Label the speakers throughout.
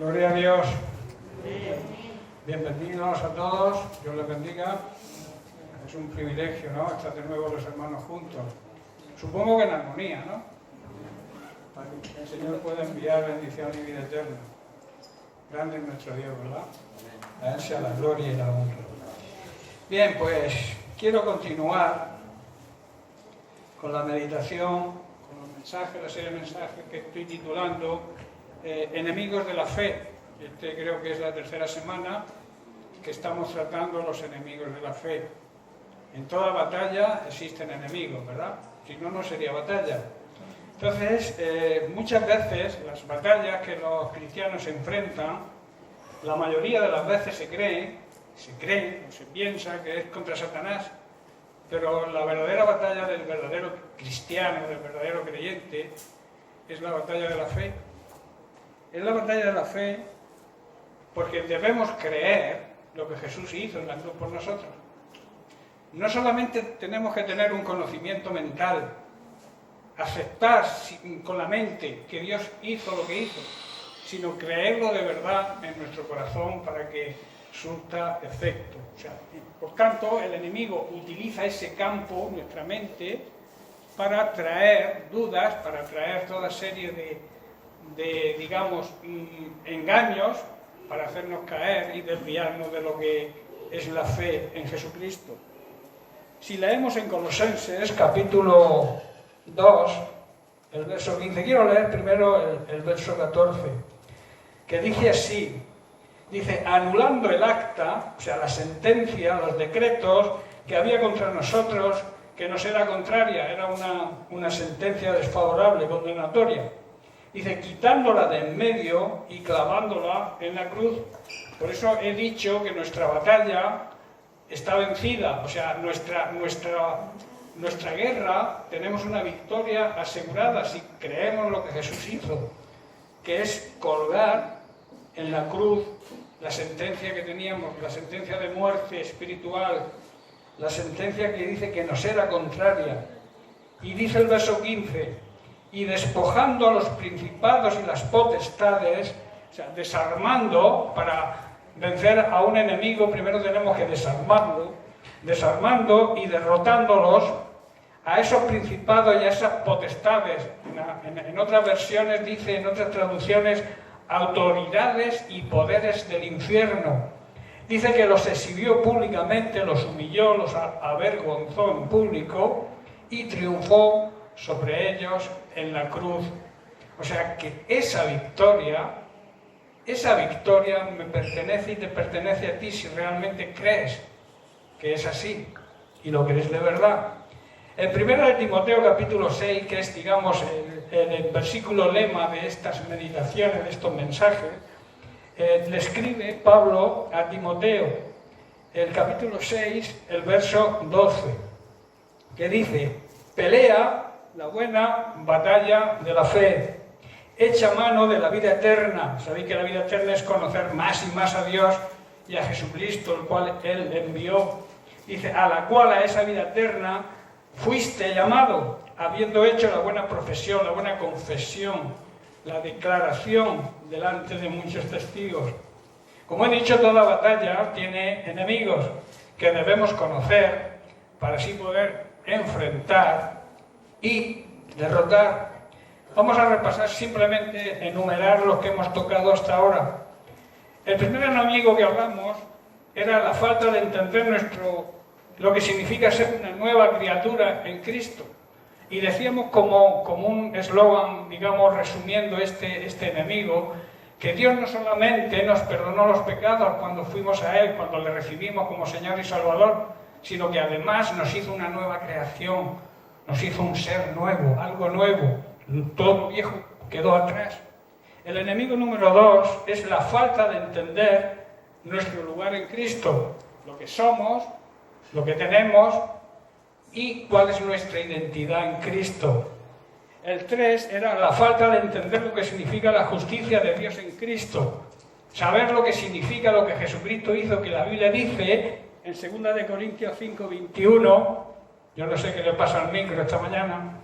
Speaker 1: Gloria a Dios. Bienvenidos a todos, Dios les bendiga. Es un privilegio, ¿no? Estar de nuevo los hermanos juntos. Supongo que en armonía, ¿no? Para que el Señor pueda enviar bendición y vida eterna. Grande es nuestro Dios, ¿verdad? A Él sea la gloria y la honra. Bien, pues quiero continuar con la meditación, con los mensajes, la serie de mensajes que estoy titulando Enemigos de la Fe. Creo que es la tercera semana que estamos tratando los enemigos de la fe. En toda batalla existen enemigos, ¿verdad? Si no, no sería batalla. Entonces, muchas veces las batallas que los cristianos enfrentan, la mayoría de las veces se cree o se piensa que es contra Satanás, pero la verdadera batalla del verdadero cristiano, del verdadero creyente, es la batalla de la fe. Es la batalla de la fe porque debemos creer lo que Jesús hizo en la cruz por nosotros. No solamente tenemos que tener un conocimiento mental, aceptar con la mente que Dios hizo lo que hizo, sino creerlo de verdad en nuestro corazón para que surta efecto. Por tanto, el enemigo utiliza ese campo, nuestra mente, para traer dudas, para traer toda serie de engaños, para hacernos caer y desviarnos de lo que es la fe en Jesucristo. Si leemos en Colosenses, capítulo 2, el verso 15, quiero leer primero el verso 14, que dice así, dice, anulando el acta, o sea, la sentencia, los decretos que había contra nosotros, que nos era contraria, era una sentencia desfavorable, condenatoria. Dice, quitándola de en medio y clavándola en la cruz. Por eso he dicho que nuestra batalla está vencida. O sea, nuestra guerra, tenemos una victoria asegurada si creemos lo que Jesús hizo, que es colgar en la cruz la sentencia que teníamos, la sentencia de muerte espiritual, la sentencia que dice que nos era contraria. Y dice el verso 15, y despojando a los principados y las potestades, o sea, desarmando, para vencer a un enemigo primero tenemos que desarmarlo, desarmando y derrotándolos a esos principados y a esas potestades. En otras versiones dice, en otras traducciones, autoridades y poderes del infierno. Dice que los exhibió públicamente, los humilló, los avergonzó en público y triunfó sobre ellos en la cruz. O sea que esa victoria me pertenece y te pertenece a ti si realmente crees que es así y lo crees de verdad. En 1 Timoteo capítulo 6, que es, digamos, el versículo lema de estas meditaciones, de estos mensajes, le escribe Pablo a Timoteo, el capítulo 6, el verso 12, que dice, pelea la buena batalla de la fe, echa mano de la vida eterna. Sabéis que la vida eterna es conocer más y más a Dios y a Jesucristo, el cual Él envió. Dice, a la cual, a esa vida eterna, fuiste llamado, habiendo hecho la buena profesión, la buena confesión, la declaración delante de muchos testigos. Como he dicho, toda batalla tiene enemigos que debemos conocer para así poder enfrentar y derrotar. Vamos a repasar simplemente, enumerar los que hemos tocado hasta ahora. El primer enemigo que hablamos era la falta de entender lo que significa ser una nueva criatura en Cristo. Y decíamos como un eslogan, digamos, resumiendo este enemigo, que Dios no solamente nos perdonó los pecados cuando fuimos a Él, cuando le recibimos como Señor y Salvador, sino que además nos hizo una nueva creación, nos hizo un ser nuevo, algo nuevo. Todo viejo quedó atrás. El enemigo número 2 es la falta de entender nuestro lugar en Cristo, lo que somos, lo que tenemos y cuál es nuestra identidad en Cristo. El 3 era la falta de entender lo que significa la justicia de Dios en Cristo, saber lo que significa lo que Jesucristo hizo, que la Biblia dice en 2 de Corintios 5, 21, yo no sé qué le pasa al micro esta mañana,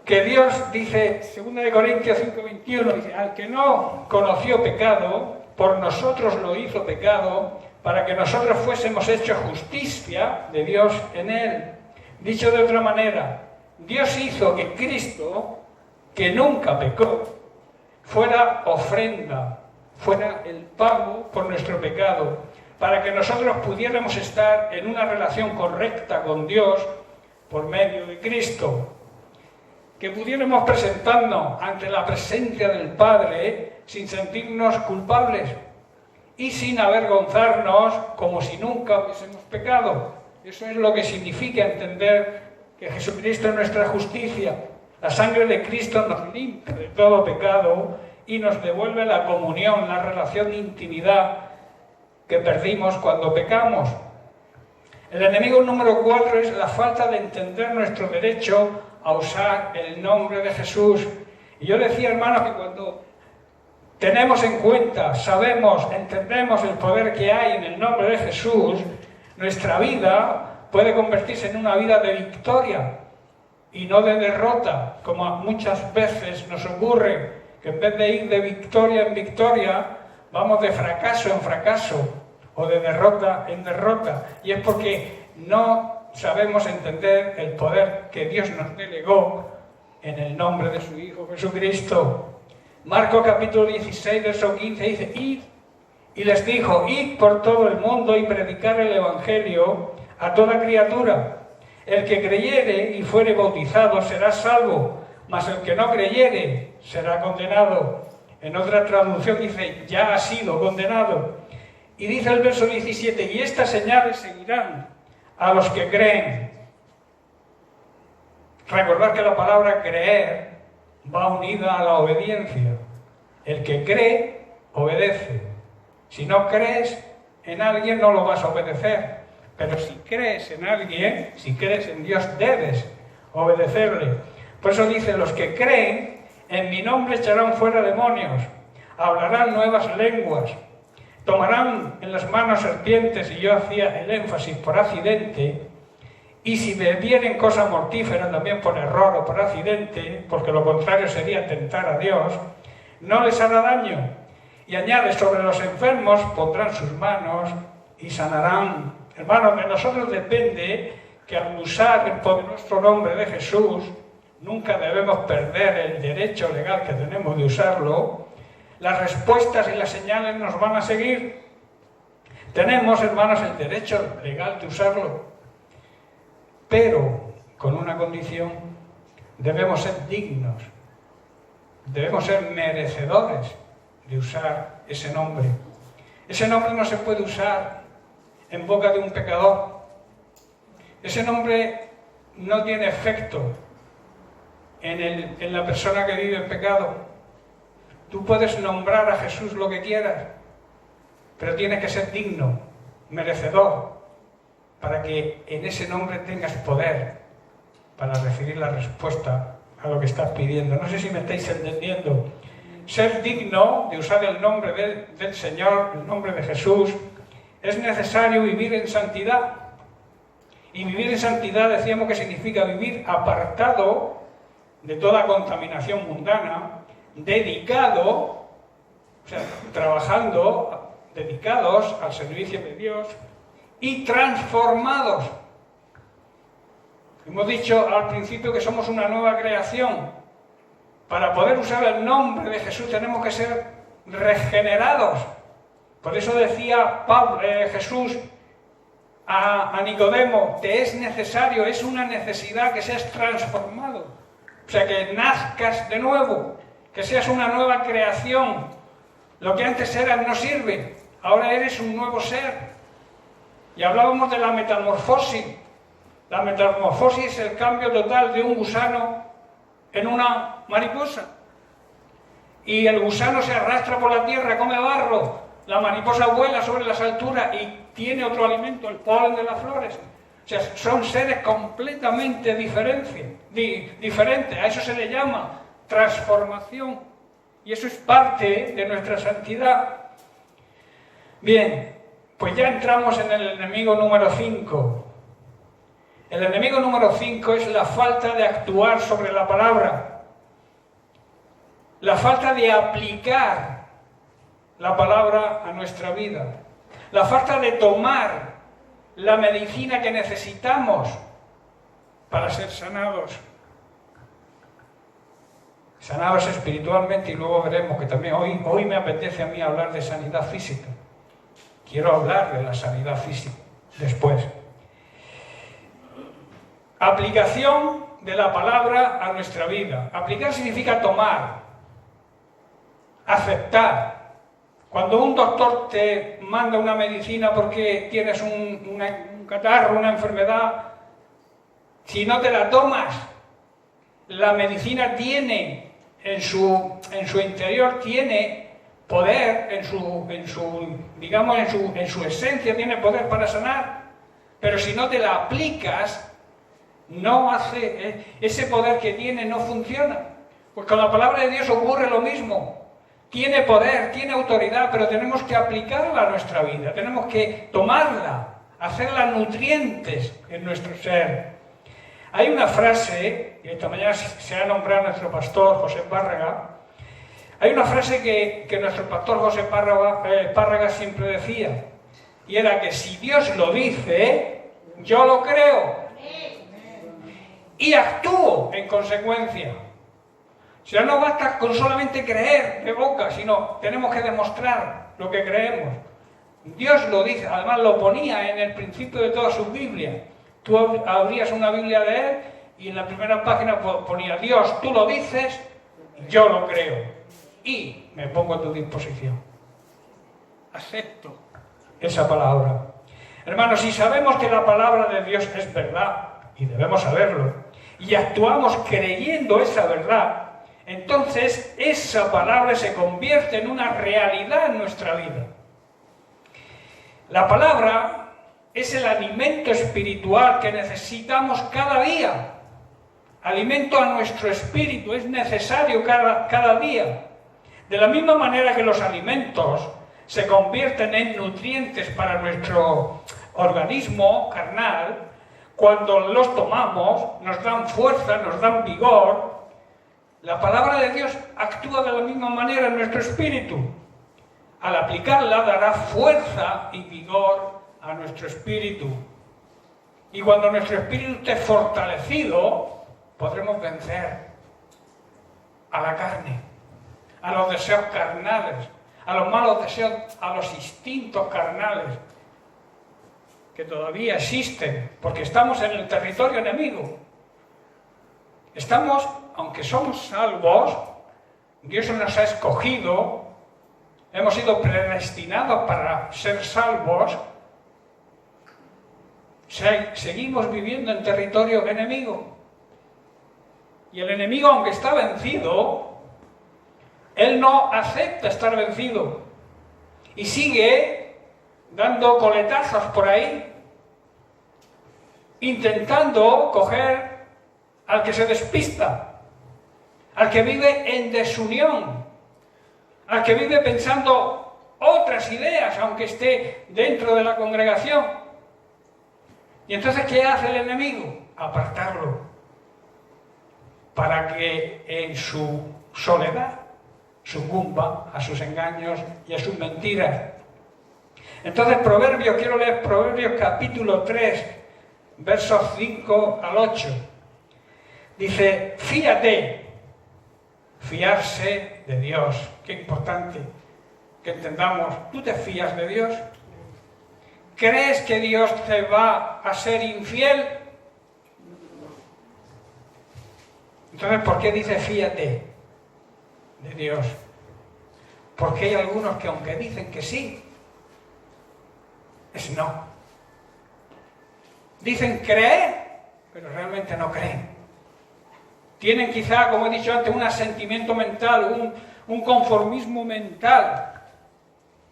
Speaker 1: que Dios dice, 2 Corintios 5:21, dice, al que no conoció pecado, por nosotros lo hizo pecado, para que nosotros fuésemos hechos justicia de Dios en él. Dicho de otra manera, Dios hizo que Cristo, que nunca pecó, fuera ofrenda, fuera el pago por nuestro pecado, para que nosotros pudiéramos estar en una relación correcta con Dios por medio de Cristo. Que pudiéramos presentarnos ante la presencia del Padre sin sentirnos culpables y sin avergonzarnos como si nunca hubiésemos pecado. Eso es lo que significa entender que Jesucristo es nuestra justicia. La sangre de Cristo nos limpia de todo pecado y nos devuelve la comunión, la relación de intimidad que perdimos cuando pecamos. El enemigo número 4 es la falta de entender nuestro derecho a usar el nombre de Jesús. Y yo decía, hermanos, que cuando tenemos en cuenta, sabemos, entendemos el poder que hay en el nombre de Jesús, nuestra vida puede convertirse en una vida de victoria y no de derrota, como muchas veces nos ocurre, que en vez de ir de victoria en victoria, vamos de fracaso en fracaso o de derrota en derrota. Y es porque no sabemos entender el poder que Dios nos delegó en el nombre de su Hijo Jesucristo. Marcos capítulo 16, verso 15 dice, id, y les dijo, id por todo el mundo y predicar el Evangelio a toda criatura. El que creyere y fuere bautizado será salvo, mas el que no creyere será condenado. En otra traducción dice, ya ha sido condenado. Y dice el verso 17, y estas señales seguirán a los que creen. Recordad que la palabra creer va unida a la obediencia. El que cree, obedece. Si no crees en alguien, no lo vas a obedecer. Pero si crees en alguien, si crees en Dios, debes obedecerle. Por eso dice, los que creen, en mi nombre echarán fuera demonios, hablarán nuevas lenguas, tomarán en las manos serpientes, y yo hacía el énfasis por accidente, y si bebieren cosa mortífera, también por error o por accidente, porque lo contrario sería tentar a Dios, no les hará daño. Y añade, sobre los enfermos pondrán sus manos y sanarán. Hermanos, de nosotros depende que al usar el poderoso nombre de Jesús, nunca debemos perder el derecho legal que tenemos de usarlo. Las respuestas y las señales nos van a seguir. Tenemos, hermanos, el derecho legal de usarlo, pero con una condición: debemos ser dignos, debemos ser merecedores de usar ese nombre. Ese nombre no se puede usar en boca de un pecador. Ese nombre no tiene efecto en la persona que vive en pecado. Tú puedes nombrar a Jesús lo que quieras, pero tienes que ser digno, merecedor, para que en ese nombre tengas poder para recibir la respuesta a lo que estás pidiendo. No sé si me estáis entendiendo. Ser digno de usar el nombre del Señor, el nombre de Jesús, es necesario vivir en santidad. Y vivir en santidad, decíamos, que significa vivir apartado de toda contaminación mundana, dedicado, o sea, trabajando, dedicados al servicio de Dios y transformados. Hemos dicho al principio que somos una nueva creación. Para poder usar el nombre de Jesús tenemos que ser regenerados. Por eso decía Jesús a Nicodemo, te es necesario, es una necesidad que seas transformado. O sea, que nazcas de nuevo, que seas una nueva creación. Lo que antes eras no sirve, ahora eres un nuevo ser. Y hablábamos de la metamorfosis. La metamorfosis es el cambio total de un gusano en una mariposa. Y el gusano se arrastra por la tierra, come barro. La mariposa vuela sobre las alturas y tiene otro alimento, el polen de las flores. O sea, son seres completamente diferentes. A eso se le llama transformación. Y eso es parte de nuestra santidad. Bien, pues ya entramos en el enemigo número 5. El enemigo número 5 es la falta de actuar sobre la palabra, la falta de aplicar la palabra a nuestra vida, la falta de tomar la medicina que necesitamos para ser sanados. Sanados espiritualmente, y luego veremos que también hoy me apetece a mí hablar de sanidad física. Quiero hablar de la sanidad física después. Aplicación de la palabra a nuestra vida. Aplicar significa tomar, aceptar. Cuando un doctor te manda una medicina porque tienes un catarro, una enfermedad, si no te la tomas, la medicina tiene en su interior, tiene poder, en su esencia tiene poder para sanar, pero si no te la aplicas, no hace, ese poder que tiene no funciona. Pues con la palabra de Dios ocurre lo mismo. Tiene poder, tiene autoridad, pero tenemos que aplicarla a nuestra vida, tenemos que tomarla, hacerla nutrientes en nuestro ser. Hay una frase, y esta mañana se ha nombrado nuestro pastor José Párraga, hay una frase que nuestro pastor José Párraga siempre decía, y era que si Dios lo dice, yo lo creo y actúo en consecuencia. O sea, no basta con solamente creer de boca, sino tenemos que demostrar lo que creemos. Dios lo dice, además lo ponía en el principio de toda su Biblia. Tú abrías una Biblia de él y en la primera página ponía: Dios, tú lo dices, yo lo creo y me pongo a tu disposición. Acepto esa palabra. Hermanos, si sabemos que la palabra de Dios es verdad, y debemos saberlo, y actuamos creyendo esa verdad, entonces esa palabra se convierte en una realidad en nuestra vida. La palabra es el alimento espiritual que necesitamos cada día. Alimento a nuestro espíritu es necesario cada día. De la misma manera que los alimentos se convierten en nutrientes para nuestro organismo carnal, cuando los tomamos nos dan fuerza, nos dan vigor. La palabra de Dios actúa de la misma manera en nuestro espíritu. Al aplicarla dará fuerza y vigor a nuestro espíritu. Y cuando nuestro espíritu esté fortalecido, podremos vencer a la carne, a los deseos carnales, a los malos deseos, a los instintos carnales que todavía existen, porque estamos en el territorio enemigo. Estamos, aunque somos salvos, Dios nos ha escogido, hemos sido predestinados para ser salvos, seguimos viviendo en territorio enemigo. Y el enemigo, aunque está vencido, él no acepta estar vencido y sigue dando coletazos por ahí, intentando coger al que se despista, al que vive en desunión, al que vive pensando otras ideas, aunque esté dentro de la congregación. Y entonces, ¿qué hace el enemigo? Apartarlo, para que en su soledad sucumba a sus engaños y a sus mentiras. Entonces, quiero leer Proverbios capítulo 3, versos 5 al 8. Dice: fíate, fiarse de Dios. Qué importante que entendamos. ¿Tú te fías de Dios? ¿Crees que Dios te va a ser infiel? Entonces, ¿por qué dice fíate de Dios? Porque hay algunos que, aunque dicen que sí, es no. Dicen creer, pero realmente no creen. Tienen quizá, como he dicho antes, un asentimiento mental, un conformismo mental,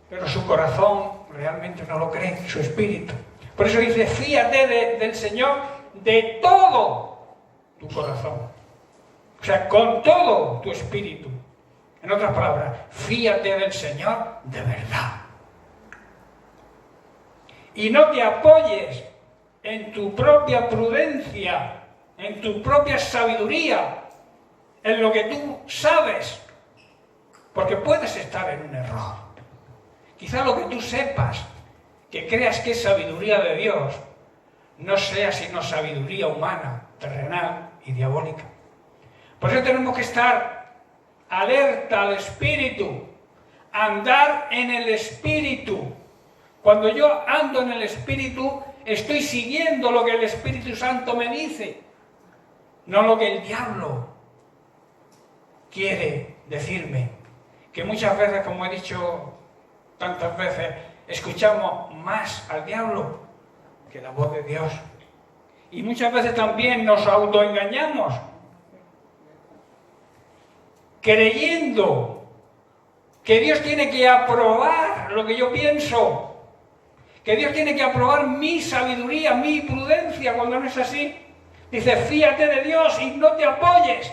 Speaker 1: pero su corazón realmente no lo cree, su espíritu. Por eso dice: fíate del Señor de todo tu corazón. O sea, con todo tu espíritu. En otras palabras, fíate del Señor de verdad. Y no te apoyes en tu propia prudencia, en tu propia sabiduría, en lo que tú sabes, porque puedes estar en un error. Quizá lo que tú sepas, que creas que es sabiduría de Dios, no sea sino sabiduría humana, terrenal y diabólica. Por eso tenemos que estar alerta al Espíritu, andar en el Espíritu. Cuando yo ando en el Espíritu, estoy siguiendo lo que el Espíritu Santo me dice, no lo que el diablo quiere decirme. Que muchas veces, como he dicho tantas veces, escuchamos más al diablo que la voz de Dios. Y muchas veces también nos autoengañamos, creyendo que Dios tiene que aprobar lo que yo pienso, que Dios tiene que aprobar mi sabiduría, mi prudencia, cuando no es así. Dice, fíate de Dios y no te apoyes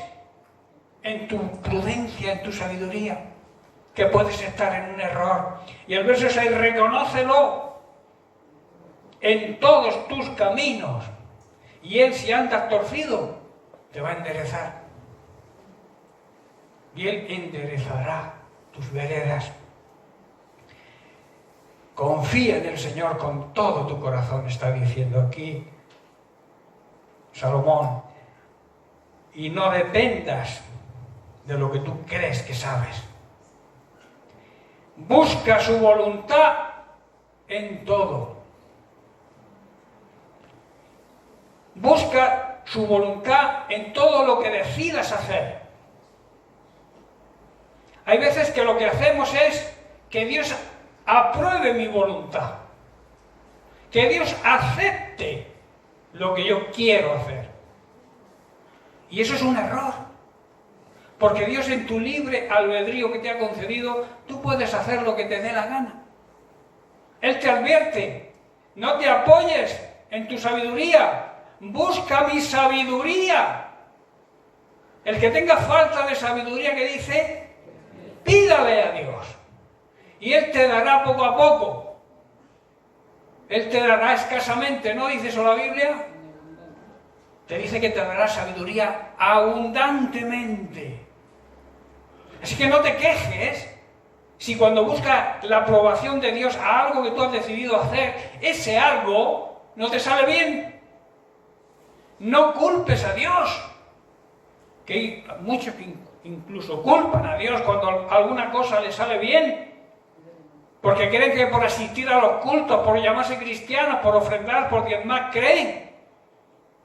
Speaker 1: en tu prudencia, en tu sabiduría, que puedes estar en un error. Y el verso 6, reconócelo en todos tus caminos, y Él, si andas torcido, te va a enderezar. Y Él enderezará tus veredas. Confía en el Señor con todo tu corazón, está diciendo aquí Salomón. Y no dependas de lo que tú crees que sabes. Busca su voluntad en todo. Busca su voluntad en todo lo que decidas hacer. Hay veces que lo que hacemos es que Dios apruebe mi voluntad, que Dios acepte lo que yo quiero hacer. Y eso es un error, porque Dios, en tu libre albedrío que te ha concedido, tú puedes hacer lo que te dé la gana. Él te advierte, no te apoyes en tu sabiduría, busca mi sabiduría. El que tenga falta de sabiduría, que dice, pídale a Dios, y Él te dará poco a poco. Él te dará escasamente, ¿no dice eso la Biblia? Te dice que te dará sabiduría abundantemente. Así que no te quejes si cuando buscas la aprobación de Dios a algo que tú has decidido hacer, ese algo no te sale bien. No culpes a Dios, que hay muchos que incluso culpan a Dios cuando alguna cosa le sale bien, porque creen que por asistir a los cultos, por llamarse cristianos, por ofrendar, por diezmar, creen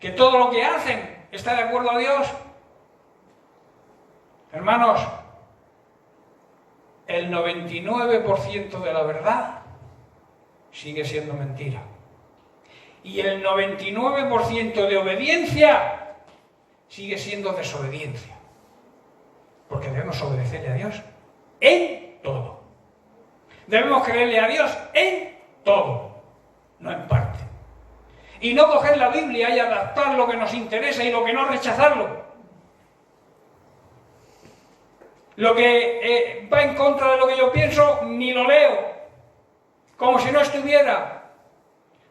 Speaker 1: que todo lo que hacen está de acuerdo a Dios. Hermanos, el 99% de la verdad sigue siendo mentira. Y el 99% de obediencia sigue siendo desobediencia. Porque debemos obedecerle a Dios en todo. Debemos creerle a Dios en todo, no en parte. Y no coger la Biblia y adaptar lo que nos interesa y lo que no rechazarlo. Lo que va en contra de lo que yo pienso, ni lo leo. Como si no estuviera.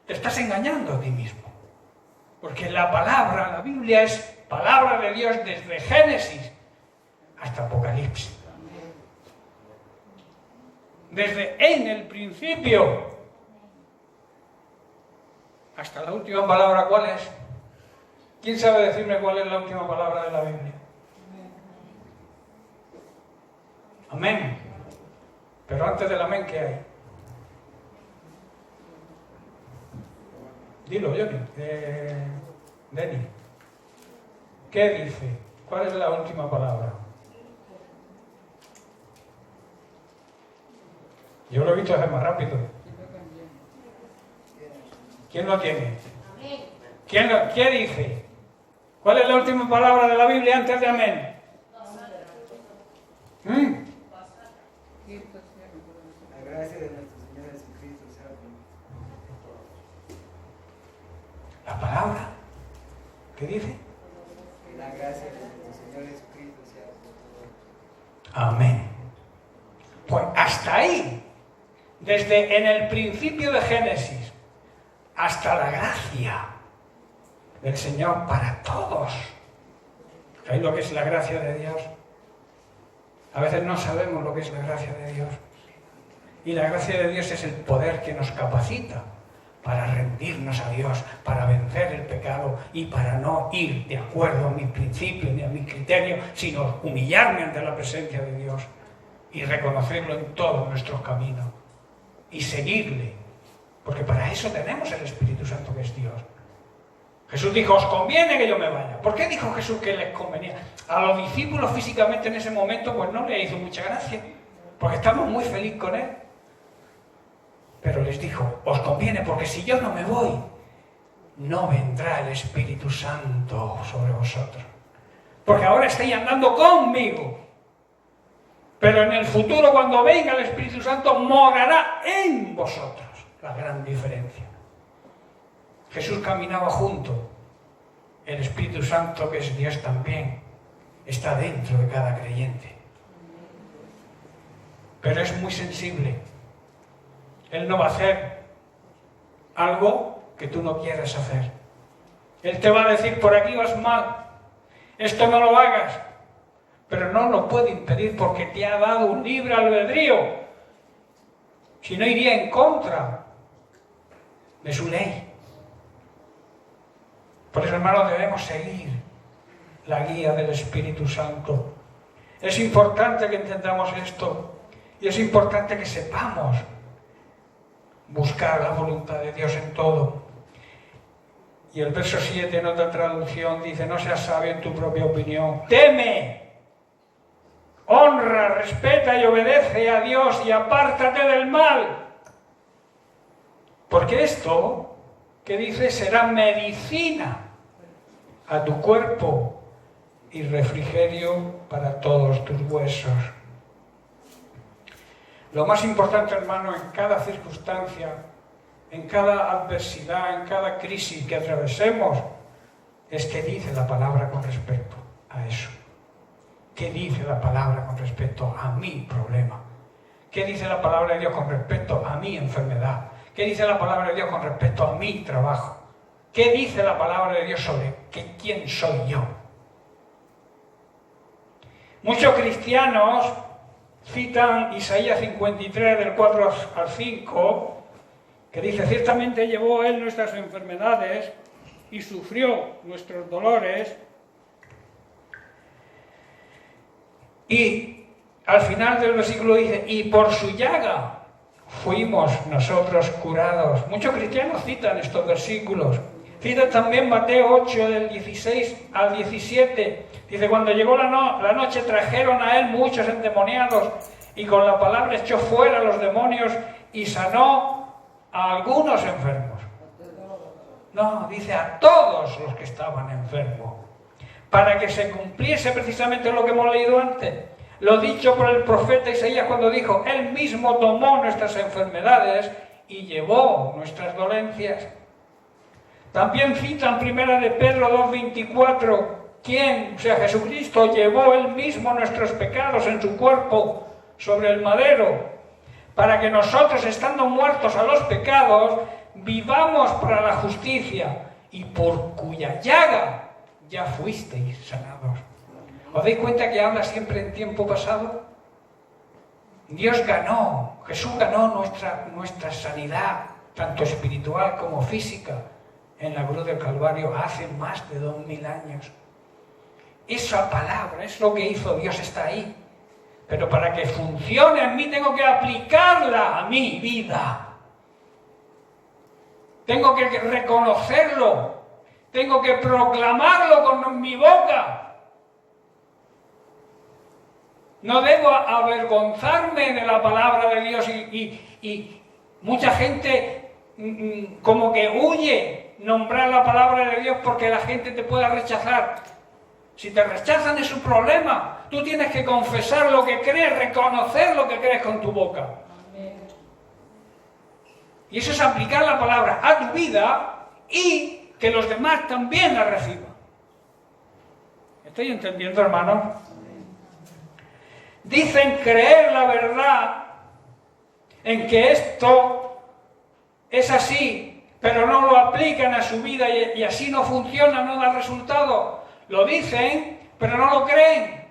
Speaker 1: Te estás engañando a ti mismo. Porque la palabra, la Biblia es palabra de Dios desde Génesis hasta Apocalipsis. Desde en el principio hasta la última palabra, ¿cuál es? ¿Quién sabe decirme cuál es la última palabra de la Biblia? Amén. Pero antes del amén, ¿qué hay? Dilo, Johnny. Denny. ¿Qué dice? ¿Cuál es la última palabra? Yo lo he visto hacer más rápido. ¿Quién lo tiene? ¿Qué dice? ¿Cuál es la última palabra de la Biblia antes de amén?
Speaker 2: La gracia de nuestro Señor Jesucristo sea con todos.
Speaker 1: ¿La palabra? ¿Qué dice?
Speaker 2: La gracia de nuestro Señor Jesucristo sea con todos.
Speaker 1: Amén. Pues hasta ahí, desde en el principio de Génesis hasta la gracia del Señor para todos. ¿Sabéis lo que es la gracia de Dios? A veces no sabemos lo que es la gracia de Dios. Y la gracia de Dios es el poder que nos capacita para rendirnos a Dios, para vencer el pecado y para no ir de acuerdo a mis principios ni a mis criterios, sino humillarme ante la presencia de Dios y reconocerlo en todos nuestros caminos y seguirle, porque para eso tenemos el Espíritu Santo, que es Dios. Jesús dijo, os conviene que yo me vaya. ¿Por qué dijo Jesús que les convenía? A los discípulos físicamente en ese momento pues no les hizo mucha gracia, porque estamos muy felices con él. Pero les dijo, os conviene, porque si yo no me voy, no vendrá el Espíritu Santo sobre vosotros. Porque ahora estáis andando conmigo. Pero en el futuro, cuando venga el Espíritu Santo, morará en vosotros. La gran diferencia. Jesús caminaba junto. El Espíritu Santo, que es Dios también, está dentro de cada creyente. Pero es muy sensible. Él no va a hacer algo que tú no quieras hacer. Él te va a decir, por aquí vas mal, esto no lo hagas, pero no lo puede impedir porque te ha dado un libre albedrío. Si no, iría en contra de su ley. Por eso, hermanos, debemos seguir la guía del Espíritu Santo. Es importante que entendamos esto y es importante que sepamos buscar la voluntad de Dios en todo. Y el verso 7 en otra traducción dice, no seas sabio en tu propia opinión, teme, honra, respeta y obedece a Dios y apártate del mal. Porque esto que dice será medicina a tu cuerpo y refrigerio para todos tus huesos. Lo más importante, hermano, en cada circunstancia, en cada adversidad, en cada crisis que atravesemos, es qué dice la palabra con respecto a eso. ¿Qué dice la palabra con respecto a mi problema? ¿Qué dice la palabra de Dios con respecto a mi enfermedad? ¿Qué dice la palabra de Dios con respecto a mi trabajo? ¿Qué dice la palabra de Dios sobre quién soy yo? Muchos cristianos citan Isaías 53, del 4 al 5, que dice, ciertamente llevó él nuestras enfermedades y sufrió nuestros dolores. Y al final del versículo dice, y por su llaga fuimos nosotros curados. Muchos cristianos citan estos versículos. Citan también Mateo 8, del 16 al 17. Dice, cuando llegó la noche trajeron a él muchos endemoniados y con la palabra echó fuera a los demonios y sanó a algunos enfermos. No, dice a todos los que estaban enfermos. Para que se cumpliese precisamente lo que hemos leído antes. Lo dicho por el profeta Isaías cuando dijo, él mismo tomó nuestras enfermedades y llevó nuestras dolencias. También citan primera de Pedro 2:24, quien, o sea, Jesucristo, llevó él mismo nuestros pecados en su cuerpo sobre el madero, para que nosotros, estando muertos a los pecados, vivamos para la justicia, y por cuya llaga ya fuisteis sanados. ¿Os dais cuenta que habla siempre en tiempo pasado? Dios ganó, Jesús ganó nuestra sanidad, tanto espiritual como física, en la cruz del Calvario hace más de 2000 años. Esa palabra es lo que hizo Dios, está ahí. Pero para que funcione en mí tengo que aplicarla a mi vida. Tengo que reconocerlo. Tengo que proclamarlo con mi boca. No debo avergonzarme de la palabra de Dios y mucha gente como que huye nombrar la palabra de Dios porque la gente te pueda rechazar. Si te rechazan es un problema. Tú tienes que confesar lo que crees, reconocer lo que crees con tu boca. Y eso es aplicar la palabra a tu vida y que los demás también la reciban. ¿Estoy entendiendo, hermano? Dicen creer la verdad en que esto es así, pero no lo aplican a su vida y así no funciona, no da resultado. Lo dicen, pero no lo creen.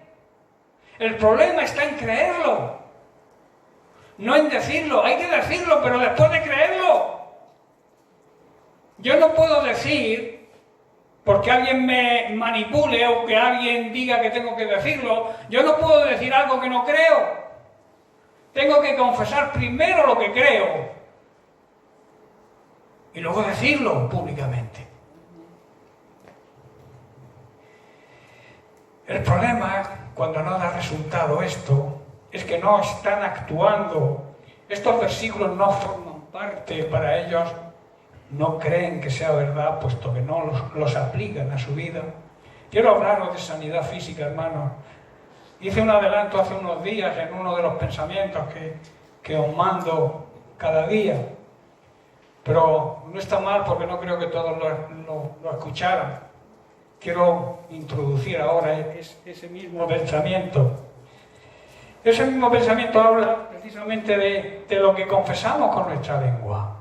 Speaker 1: El problema está en creerlo, no en decirlo. Hay que decirlo, pero después de creerlo. Yo no puedo decir, porque alguien me manipule o que alguien diga que tengo que decirlo, yo no puedo decir algo que no creo. Tengo que confesar primero lo que creo y luego decirlo públicamente. El problema, cuando no da resultado esto, es que no están actuando. Estos versículos no forman parte para ellos, no creen que sea verdad, puesto que no los aplican a su vida. Quiero hablaros de sanidad física, hermanos. Hice un adelanto hace unos días en uno de los pensamientos que os mando cada día, pero no está mal porque no creo que todos lo escucharan. Quiero introducir ahora ese mismo pensamiento. Ese mismo pensamiento habla precisamente de lo que confesamos con nuestra lengua.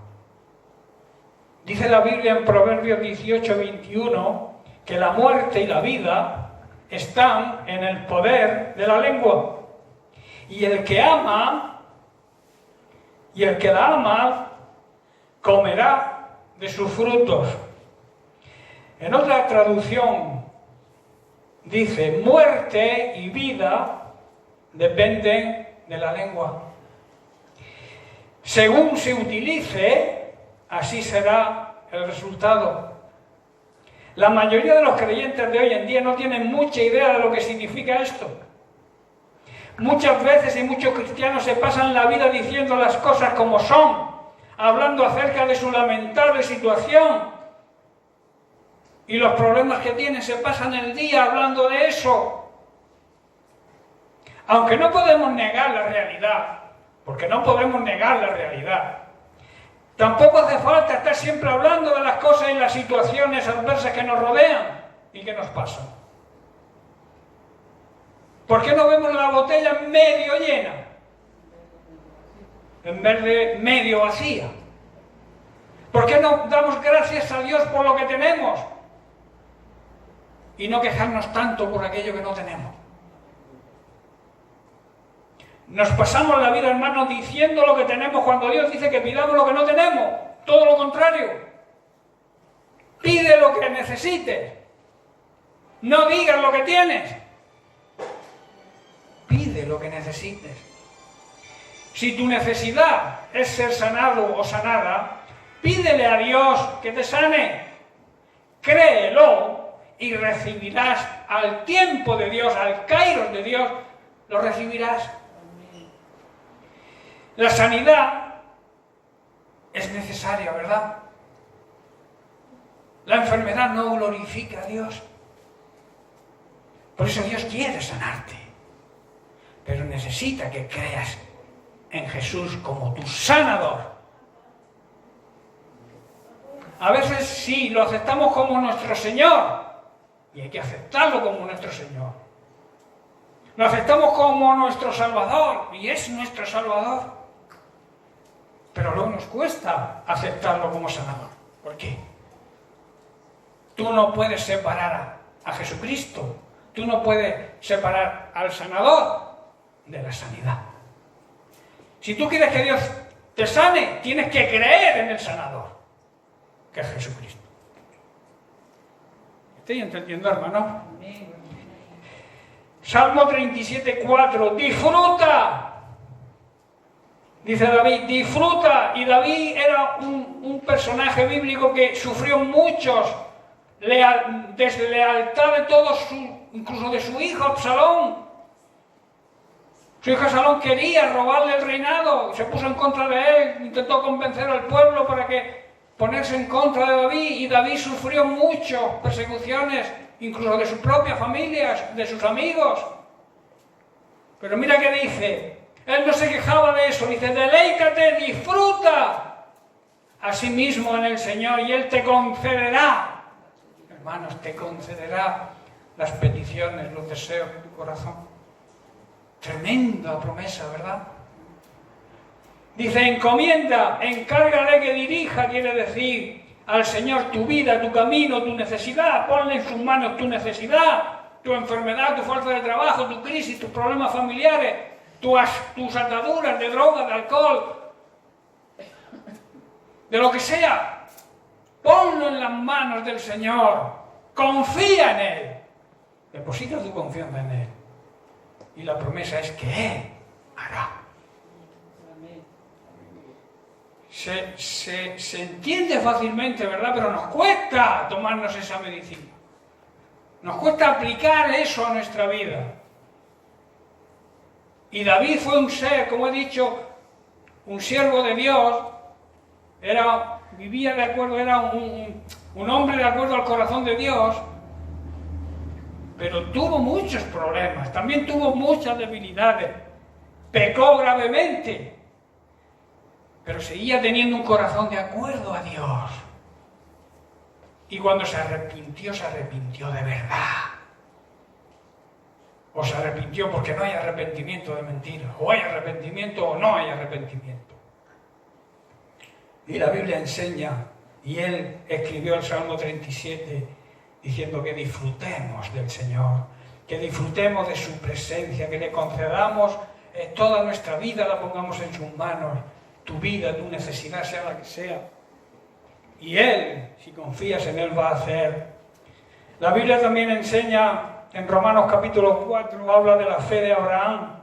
Speaker 1: Dice la Biblia en Proverbios 18:21 que la muerte y la vida están en el poder de la lengua. Y el que ama y el que la ama comerá de sus frutos. En otra traducción dice, muerte y vida dependen de la lengua. Según se utilice, así será el resultado. La mayoría de los creyentes de hoy en día no tienen mucha idea de lo que significa esto. Muchas veces y muchos cristianos se pasan la vida diciendo las cosas como son, hablando acerca de su lamentable situación y los problemas que tienen, se pasan el día hablando de eso. Aunque no podemos negar la realidad, porque no podemos negar la realidad, tampoco hace falta estar siempre hablando de las cosas y las situaciones adversas que nos rodean y que nos pasan. ¿Por qué no vemos la botella medio llena en vez de medio vacía? ¿Por qué no damos gracias a Dios por lo que tenemos y no quejarnos tanto por aquello que no tenemos? Nos pasamos la vida, hermanos, diciendo lo que tenemos cuando Dios dice que pidamos lo que no tenemos. Todo lo contrario. Pide lo que necesites. No digas lo que tienes. Pide lo que necesites. Si tu necesidad es ser sanado o sanada, pídele a Dios que te sane. Créelo y recibirás al tiempo de Dios, al kairos de Dios, lo recibirás. La sanidad es necesaria, ¿verdad? La enfermedad no glorifica a Dios. Por eso Dios quiere sanarte. Pero necesita que creas en Jesús como tu sanador. A veces sí, lo aceptamos como nuestro Señor. Y hay que aceptarlo como nuestro Señor. Lo aceptamos como nuestro Salvador. Y es nuestro Salvador. Pero luego nos cuesta aceptarlo como sanador. ¿Por qué? Tú no puedes separar a Jesucristo. Tú no puedes separar al sanador de la sanidad. Si tú quieres que Dios te sane, tienes que creer en el sanador, que es Jesucristo. ¿Estoy entendiendo, hermano? Salmo 37:4. Disfruta. Dice David, disfruta. Y David era un personaje bíblico que sufrió muchos deslealtad de todos, incluso de su hijo Absalón. Su hijo Absalón quería robarle el reinado, se puso en contra de él, intentó convencer al pueblo para que ponerse en contra de David, y David sufrió muchas persecuciones, incluso de su propia familia, de sus amigos. Pero mira qué dice. Él no se quejaba de eso, dice, deleítate, disfruta a sí mismo en el Señor y Él te concederá, hermanos, te concederá las peticiones, los deseos de tu corazón. Tremenda promesa, ¿verdad? Dice, encomienda, encárgale que dirija, quiere decir, al Señor tu vida, tu camino, tu necesidad. Ponle en sus manos tu necesidad, tu enfermedad, tu falta de trabajo, tu crisis, tus problemas familiares, tus ataduras de droga, de alcohol, de lo que sea. Ponlo en las manos del Señor. Confía en Él. Deposita tu confianza en Él. Y la promesa es que Él hará. Se entiende fácilmente, ¿verdad? Pero nos cuesta tomarnos esa medicina. Nos cuesta aplicar eso a nuestra vida. Y David fue un ser, como he dicho, un siervo de Dios. Vivía de acuerdo, era un hombre de acuerdo al corazón de Dios. Pero tuvo muchos problemas, también tuvo muchas debilidades. Pecó gravemente. Pero seguía teniendo un corazón de acuerdo a Dios. Y cuando se arrepintió de verdad. O se arrepintió porque no hay arrepentimiento de mentira. O hay arrepentimiento o no hay arrepentimiento. Y la Biblia enseña, y él escribió el Salmo 37, diciendo que disfrutemos del Señor, que disfrutemos de su presencia, que le concedamos toda nuestra vida, la pongamos en sus manos. Tu vida, tu necesidad, sea la que sea. Y Él, si confías en Él, va a hacer. La Biblia también enseña, en Romanos capítulo 4, habla de la fe de Abraham.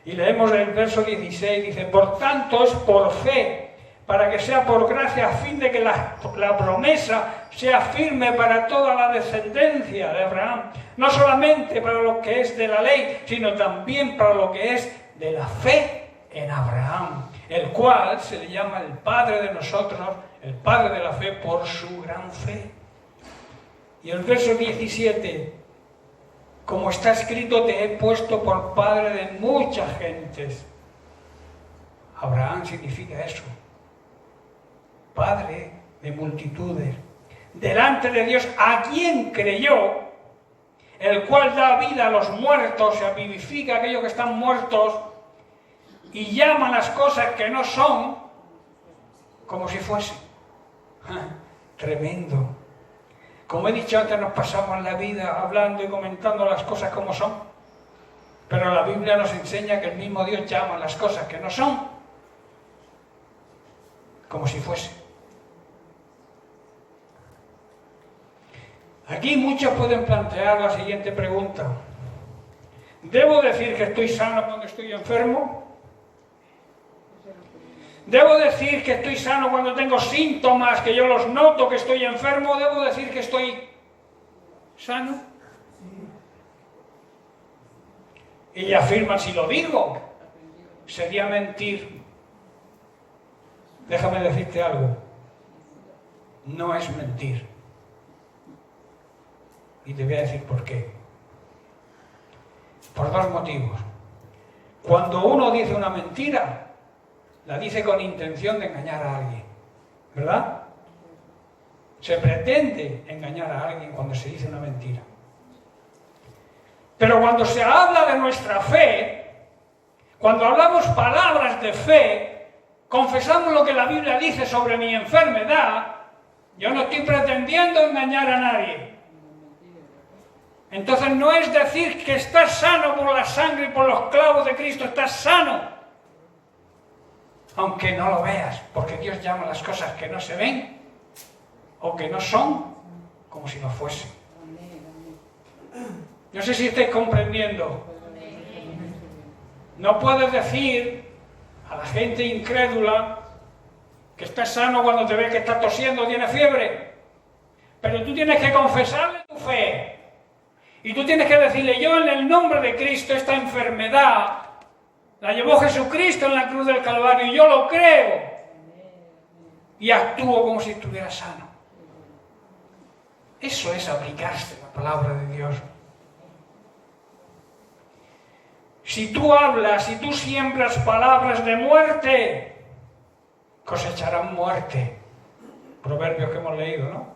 Speaker 1: Y leemos el verso 16, dice, por tanto es por fe, para que sea por gracia, a fin de que la promesa sea firme para toda la descendencia de Abraham. No solamente para lo que es de la ley, sino también para lo que es de la fe en Abraham, el cual se le llama el Padre de nosotros, el Padre de la fe, por su gran fe. Y el verso 17, como está escrito, te he puesto por padre de muchas gentes. Abraham significa eso, padre de multitudes, delante de Dios, a quien creyó, el cual da vida a los muertos, se vivifica a aquellos que están muertos, y llama las cosas que no son como si fuesen. Tremendo. Como he dicho antes, nos pasamos la vida hablando y comentando las cosas como son, pero la Biblia nos enseña que el mismo Dios llama las cosas que no son como si fuesen. Aquí muchos pueden plantear la siguiente pregunta: ¿debo decir que estoy sano cuando estoy enfermo? ¿Debo decir que estoy sano cuando tengo síntomas, que yo los noto que estoy enfermo? ¿Debo decir que estoy sano? Y afirman, si lo digo, sería mentir. Déjame decirte algo. No es mentir. Y te voy a decir por qué. Por dos motivos. Cuando uno dice una mentira, la dice con intención de engañar a alguien, ¿verdad? Se pretende engañar a alguien cuando se dice una mentira. Pero cuando se habla de nuestra fe, cuando hablamos palabras de fe, confesamos lo que la Biblia dice sobre mi enfermedad, yo no estoy pretendiendo engañar a nadie. Entonces no es decir que estás sano por la sangre y por los clavos de Cristo, estás sano. Aunque no lo veas, porque Dios llama las cosas que no se ven o que no son como si no fuesen. No sé si estáis comprendiendo. No puedes decir a la gente incrédula que estás sano cuando te ves que estás tosiendo o tienes fiebre, pero tú tienes que confesarle tu fe y tú tienes que decirle: yo en el nombre de Cristo esta enfermedad la llevó Jesucristo en la cruz del Calvario y yo lo creo. Y actúo como si estuviera sano. Eso es aplicarse la palabra de Dios. Si tú hablas, si tú siembras palabras de muerte, cosecharás muerte. Proverbios que hemos leído, ¿no?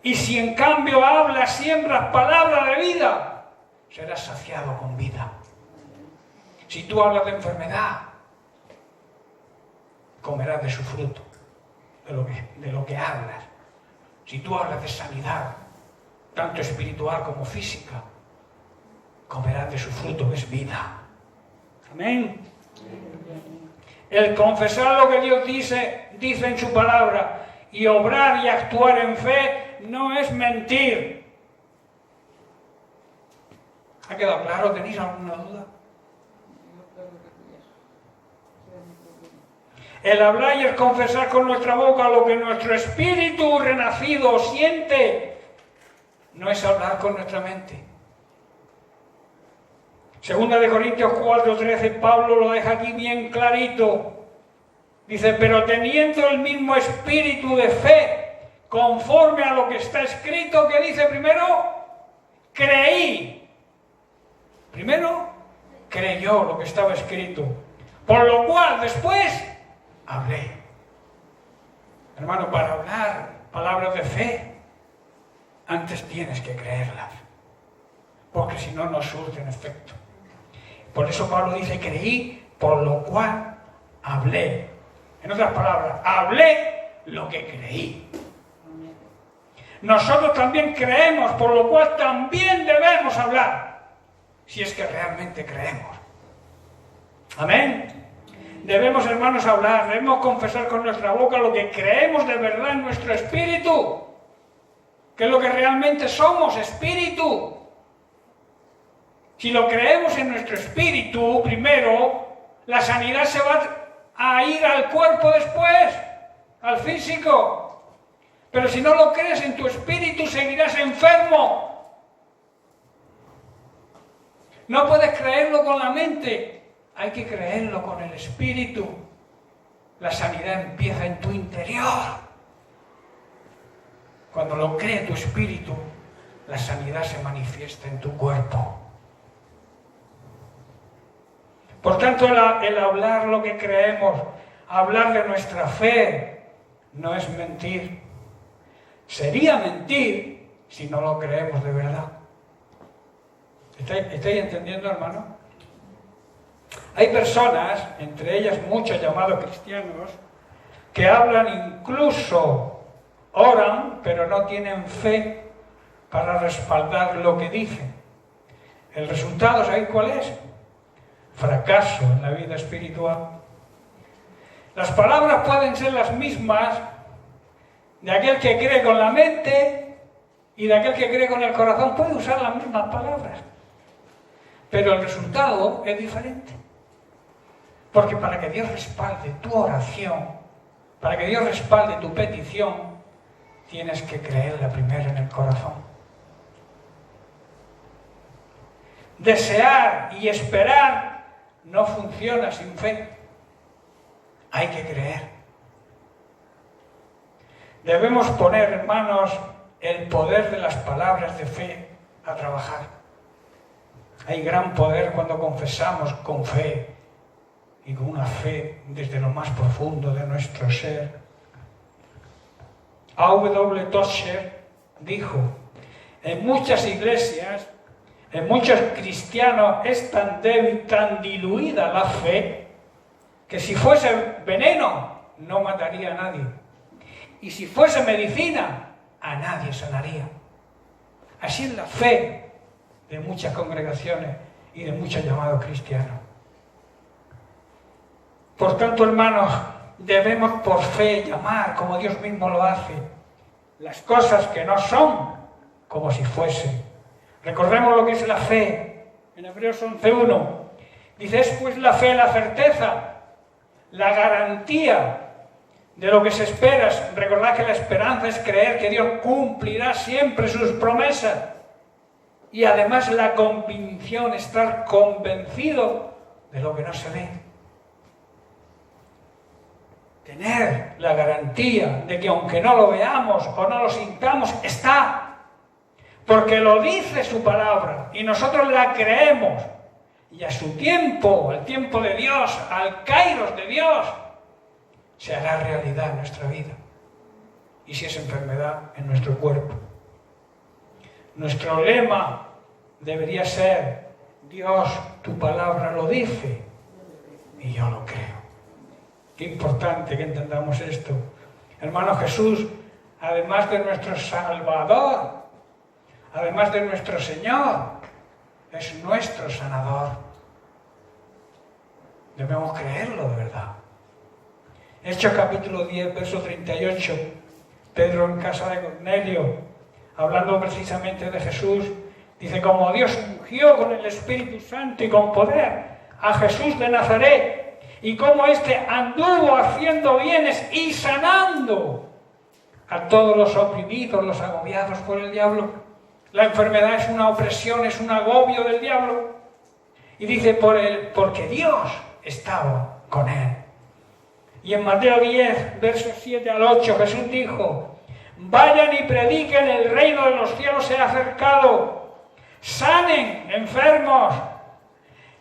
Speaker 1: Y si en cambio hablas, siembras palabras de vida, serás saciado con vida. Si tú hablas de enfermedad, comerás de su fruto. de lo que hablas. Si tú hablas de sanidad, tanto espiritual como física, comerás de su fruto, que es vida. Amén. El confesar lo que Dios dice en su palabra y obrar y actuar en fe no es mentir. ¿Ha quedado claro? ¿Tenéis alguna duda? El hablar y el confesar con nuestra boca lo que nuestro espíritu renacido siente no es hablar con nuestra mente. Segunda de Corintios 4:13, Pablo lo deja aquí bien clarito. Dice, pero teniendo el mismo espíritu de fe, conforme a lo que está escrito, ¿qué dice primero? Creí. Primero, creyó lo que estaba escrito. Por lo cual, después, hablé. Hermano, para hablar palabras de fe, antes tienes que creerlas. Porque si no, no surten efecto. Por eso Pablo dice, creí, por lo cual hablé. En otras palabras, hablé lo que creí. Nosotros también creemos, por lo cual también debemos hablar, si es que realmente creemos. Amén. Debemos, hermanos, hablar, debemos confesar con nuestra boca lo que creemos de verdad en nuestro espíritu, que es lo que realmente somos, espíritu. Si lo creemos en nuestro espíritu, primero, la sanidad se va a ir al cuerpo después, al físico. Pero si no lo crees en tu espíritu, seguirás enfermo. No puedes creerlo con la mente, hay que creerlo con el espíritu. La sanidad empieza en tu interior. Cuando lo cree tu espíritu, la sanidad se manifiesta en tu cuerpo. Por tanto, el hablar lo que creemos, hablar de nuestra fe, no es mentir. Sería mentir si no lo creemos de verdad. ¿Estáis entendiendo, hermano? Hay personas, entre ellas muchos llamados cristianos, que hablan, incluso oran, pero no tienen fe para respaldar lo que dicen. El resultado, ¿sabéis cuál es? Fracaso en la vida espiritual. Las palabras pueden ser las mismas de aquel que cree con la mente y de aquel que cree con el corazón. Puede usar las mismas palabras, pero el resultado es diferente. Porque para que Dios respalde tu oración, para que Dios respalde tu petición, tienes que creerla primero en el corazón. Desear y esperar no funciona sin fe. Hay que creer. Debemos poner, hermanos, el poder de las palabras de fe a trabajar. Hay gran poder cuando confesamos con fe y con una fe desde lo más profundo de nuestro ser. A.W. Tozer dijo, en muchas iglesias, en muchos cristianos es tan débil, tan diluida la fe, que si fuese veneno no mataría a nadie. Y si fuese medicina, a nadie sanaría. Así es la fe de muchas congregaciones y de muchos llamados cristianos. Por tanto, hermanos, debemos por fe llamar, como Dios mismo lo hace, las cosas que no son como si fuesen. Recordemos lo que es la fe. En Hebreos 11:1 dice, es pues la fe la certeza, la garantía de lo que se espera. Recordad que la esperanza es creer que Dios cumplirá siempre sus promesas. Y además la convicción, estar convencido de lo que no se ve. Tener la garantía de que aunque no lo veamos o no lo sintamos, está. Porque lo dice su palabra y nosotros la creemos. Y a su tiempo, al tiempo de Dios, al kairos de Dios, se hará realidad en nuestra vida. Y si es enfermedad, en nuestro cuerpo. Nuestro lema debería ser, Dios, tu palabra lo dice y yo lo creo. Qué importante que entendamos esto. Hermano, Jesús, además de nuestro Salvador, además de nuestro Señor, es nuestro sanador. Debemos creerlo de verdad. Hechos capítulo 10, verso 38, Pedro en casa de Cornelio, hablando precisamente de Jesús, dice: como Dios ungió con el Espíritu Santo y con poder a Jesús de Nazaret, y como éste anduvo haciendo bienes y sanando a todos los oprimidos, los agobiados por el diablo. La enfermedad es una opresión, es un agobio del diablo. Y dice: porque Dios estaba con él. Y en Mateo 10, versos 7 al 8, Jesús dijo: vayan y prediquen, el reino de los cielos se ha acercado. Sanen enfermos,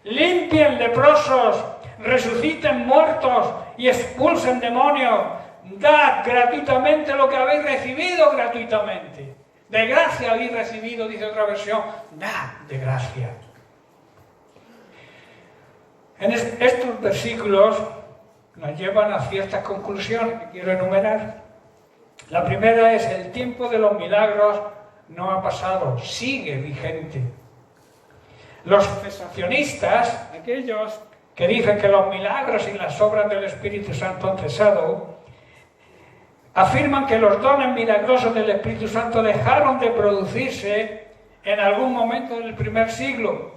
Speaker 1: limpien leprosos, resuciten muertos y expulsen demonios. Dad gratuitamente lo que habéis recibido gratuitamente. De gracia habéis recibido, dice otra versión. Dad de gracia. En estos versículos nos llevan a ciertas conclusiones que quiero enumerar. La primera es: el tiempo de los milagros no ha pasado, sigue vigente. Los cesacionistas, aquellos que dicen que los milagros y las obras del Espíritu Santo han cesado, afirman que los dones milagrosos del Espíritu Santo dejaron de producirse en algún momento del primer siglo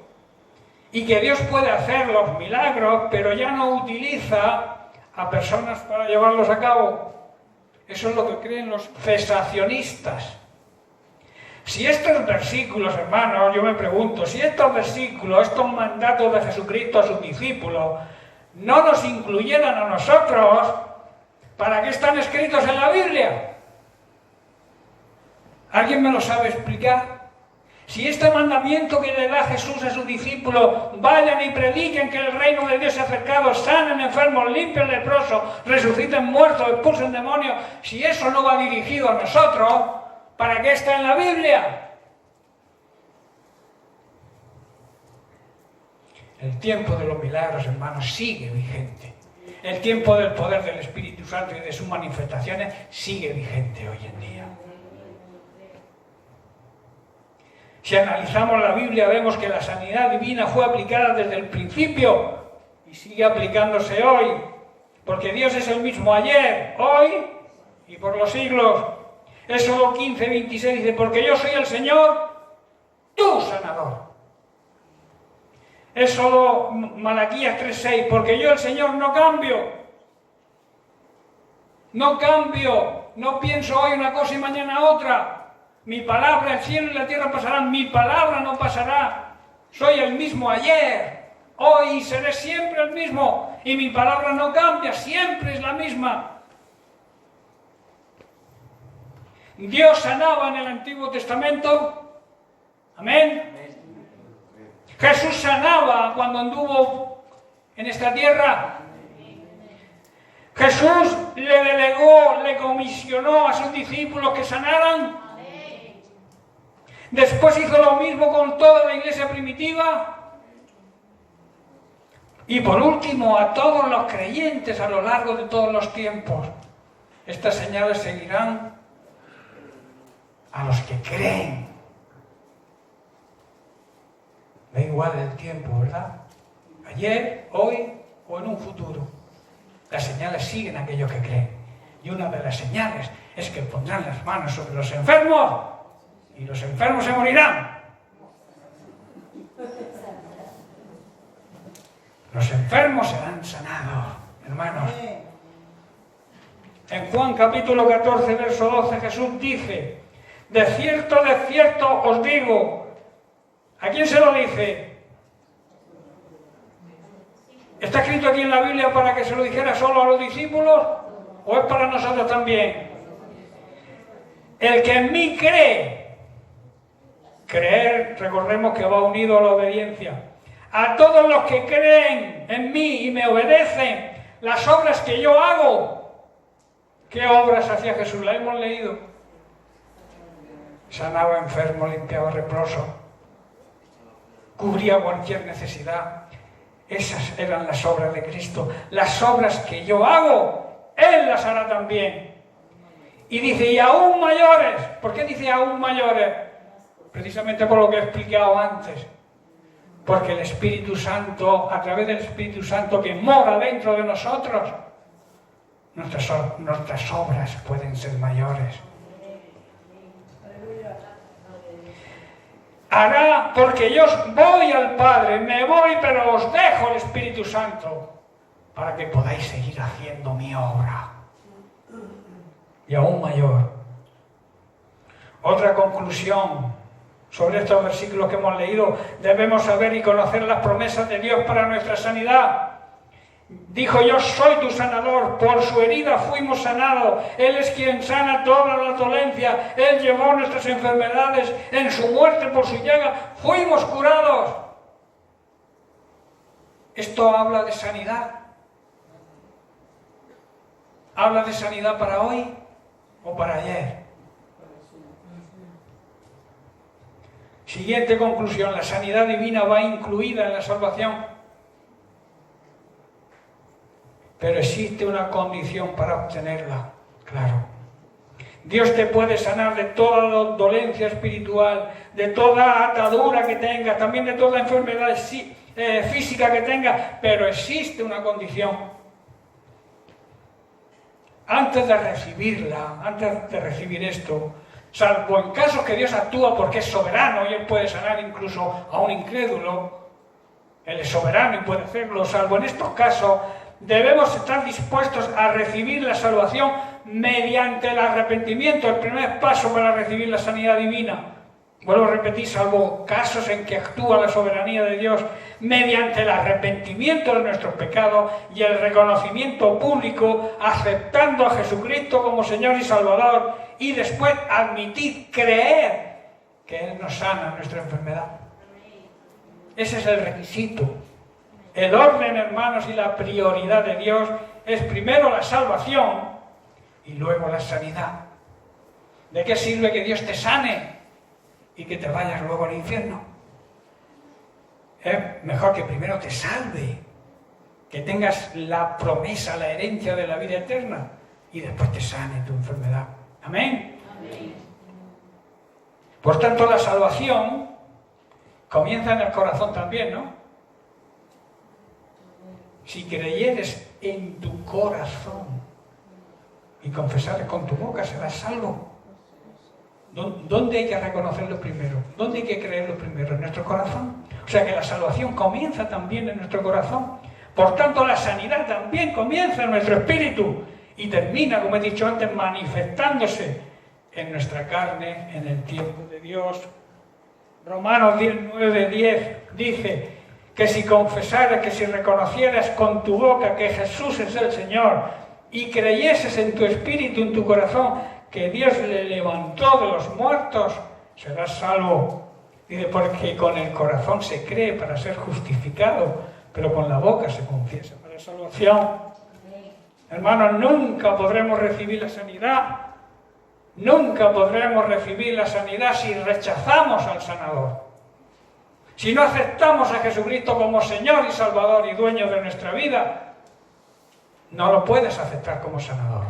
Speaker 1: y que Dios puede hacer los milagros, pero ya no utiliza a personas para llevarlos a cabo. Eso es lo que creen los cesacionistas. Si estos versículos, hermanos, yo me pregunto, si estos versículos, estos mandatos de Jesucristo a sus discípulos, no nos incluyeran a nosotros, ¿para qué están escritos en la Biblia? ¿Alguien me lo sabe explicar? Si este mandamiento que le da Jesús a sus discípulos, vayan y prediquen que el reino de Dios se ha acercado, sanen enfermos, limpien leprosos, resuciten muertos, expulsen demonios, si eso no va dirigido a nosotros, ¿para qué está en la Biblia? El tiempo de los milagros, hermanos, sigue vigente. El tiempo del poder del Espíritu Santo y de sus manifestaciones sigue vigente hoy en día. Si analizamos la Biblia, vemos que la sanidad divina fue aplicada desde el principio y sigue aplicándose hoy, porque Dios es el mismo ayer, hoy y por los siglos. Éxodo 15, 26 dice: porque yo soy el Señor, tu sanador. Éxodo, Malaquías 3, 6, porque yo el Señor no cambio. No cambio, no pienso hoy una cosa y mañana otra. Mi palabra, el cielo y la tierra pasarán, mi palabra no pasará. Soy el mismo ayer, hoy y seré siempre el mismo. Y mi palabra no cambia, siempre es la misma. Dios sanaba en el Antiguo Testamento. Amén. Jesús sanaba cuando anduvo en esta tierra. Jesús le delegó, le comisionó a sus discípulos que sanaran. Después hizo lo mismo con toda la iglesia primitiva. Y por último, a todos los creyentes a lo largo de todos los tiempos. Estas señales seguirán a los que creen. Da igual el tiempo, ¿verdad? Ayer, hoy o en un futuro. Las señales siguen a aquellos que creen. Y una de las señales es que pondrán las manos sobre los enfermos y los enfermos se morirán. Los enfermos serán sanados, hermanos. En Juan capítulo 14, verso 12, Jesús dice: de cierto os digo. ¿A quién se lo dice? ¿Está escrito aquí en la Biblia para que se lo dijera solo a los discípulos? ¿O es para nosotros también? El que en mí cree. Creer, recordemos que va unido a la obediencia. A todos los que creen en mí y me obedecen, las obras que yo hago. ¿Qué obras hacía Jesús? La hemos leído. Sanaba enfermos, limpiaba leprosos, cubría cualquier necesidad. Esas eran las obras de Cristo. Las obras que yo hago, Él las hará también. Y dice, y aún mayores. ¿Por qué dice aún mayores? Precisamente por lo que he explicado antes. Porque el Espíritu Santo, a través del Espíritu Santo que mora dentro de nosotros, nuestras obras pueden ser mayores. Hará, porque yo voy al Padre, me voy, pero os dejo el Espíritu Santo, para que podáis seguir haciendo mi obra. Y aún mayor. Otra conclusión sobre estos versículos que hemos leído: debemos saber y conocer las promesas de Dios para nuestra sanidad. Dijo, yo soy tu sanador, por su herida fuimos sanados, Él es quien sana todas las dolencias, Él llevó nuestras enfermedades, en su muerte por su llaga fuimos curados. Esto habla de sanidad. ¿Habla de sanidad para hoy o para ayer? Siguiente conclusión: la sanidad divina va incluida en la salvación. Pero existe una condición para obtenerla, claro. Dios te puede sanar de toda dolencia espiritual, de toda atadura que tengas, también de toda enfermedad física que tengas, pero existe una condición. Antes de recibirla, antes de recibir esto, salvo en casos que Dios actúa porque es soberano y Él puede sanar incluso a un incrédulo, Él es soberano y puede hacerlo, salvo en estos casos, debemos estar dispuestos a recibir la salvación mediante el arrepentimiento, el primer paso para recibir la sanidad divina. Vuelvo a repetir, salvo casos en que actúa la soberanía de Dios, mediante el arrepentimiento de nuestros pecados y el reconocimiento público, aceptando a Jesucristo como Señor y Salvador, y después admitir, creer que Él nos sana nuestra enfermedad. Ese es el requisito. El orden, hermanos, y la prioridad de Dios es primero la salvación y luego la sanidad. ¿De qué sirve que Dios te sane y que te vayas luego al infierno? Es mejor que primero te salve, que tengas la promesa, la herencia de la vida eterna, y después te sane tu enfermedad. Amén. Amén. Por tanto, la salvación comienza en el corazón también, ¿no? Si creyeres en tu corazón y confesares con tu boca, serás salvo. ¿Dónde hay que reconocerlo primero? ¿Dónde hay que creerlo primero? ¿En nuestro corazón? O sea que la salvación comienza también en nuestro corazón. Por tanto, la sanidad también comienza en nuestro espíritu y termina, como he dicho antes, manifestándose en nuestra carne en el tiempo de Dios. Romanos 19:10 dice que si confesaras, que si reconocieras con tu boca que Jesús es el Señor y creyeses en tu espíritu, en tu corazón, que Dios le levantó de los muertos, serás salvo. Dice, porque con el corazón se cree para ser justificado, pero con la boca se confiesa para salvación. Hermanos, nunca podremos recibir la sanidad, nunca podremos recibir la sanidad si rechazamos al sanador. Si no aceptamos a Jesucristo como Señor y Salvador y dueño de nuestra vida, no lo puedes aceptar como sanador.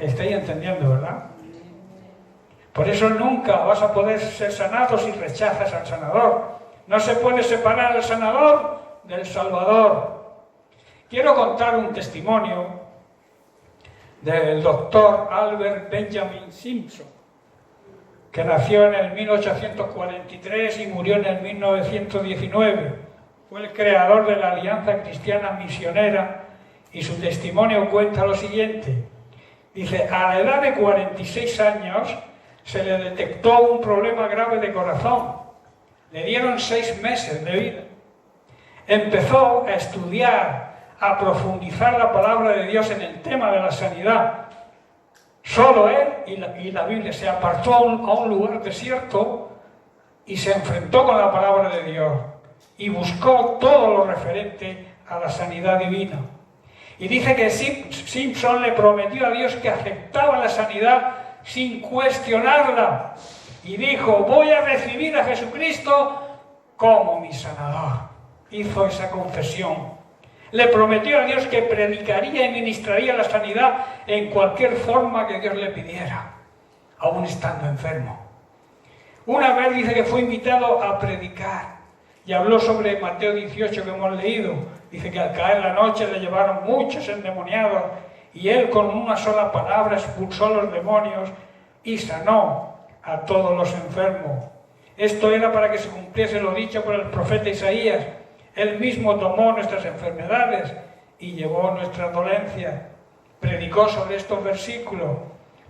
Speaker 1: ¿Estáis entendiendo, verdad? Por eso nunca vas a poder ser sanado si rechazas al sanador. No se puede separar al sanador del Salvador. Quiero contar un testimonio del doctor Albert Benjamin Simpson, que nació en el 1843 y murió en el 1919. Fue el creador de la Alianza Cristiana Misionera y su testimonio cuenta lo siguiente. Dice, a la edad de 46 años se le detectó un problema grave de corazón. Le dieron 6 meses de vida. Empezó a estudiar, a profundizar la palabra de Dios en el tema de la sanidad. Solo él y la Biblia. Se apartó a un lugar desierto y se enfrentó con la palabra de Dios y buscó todo lo referente a la sanidad divina. Y dice que Simpson le prometió a Dios que aceptaba la sanidad sin cuestionarla y dijo, voy a recibir a Jesucristo como mi sanador. Hizo esa confesión. Le prometió a Dios que predicaría y ministraría la sanidad en cualquier forma que Dios le pidiera, aún estando enfermo. Una vez dice que fue invitado a predicar y habló sobre Mateo 18 que hemos leído. Dice que al caer la noche le llevaron muchos endemoniados y él con una sola palabra expulsó a los demonios y sanó a todos los enfermos. Esto era para que se cumpliese lo dicho por el profeta Isaías. Él mismo tomó nuestras enfermedades y llevó nuestras dolencias. Predicó sobre estos versículos.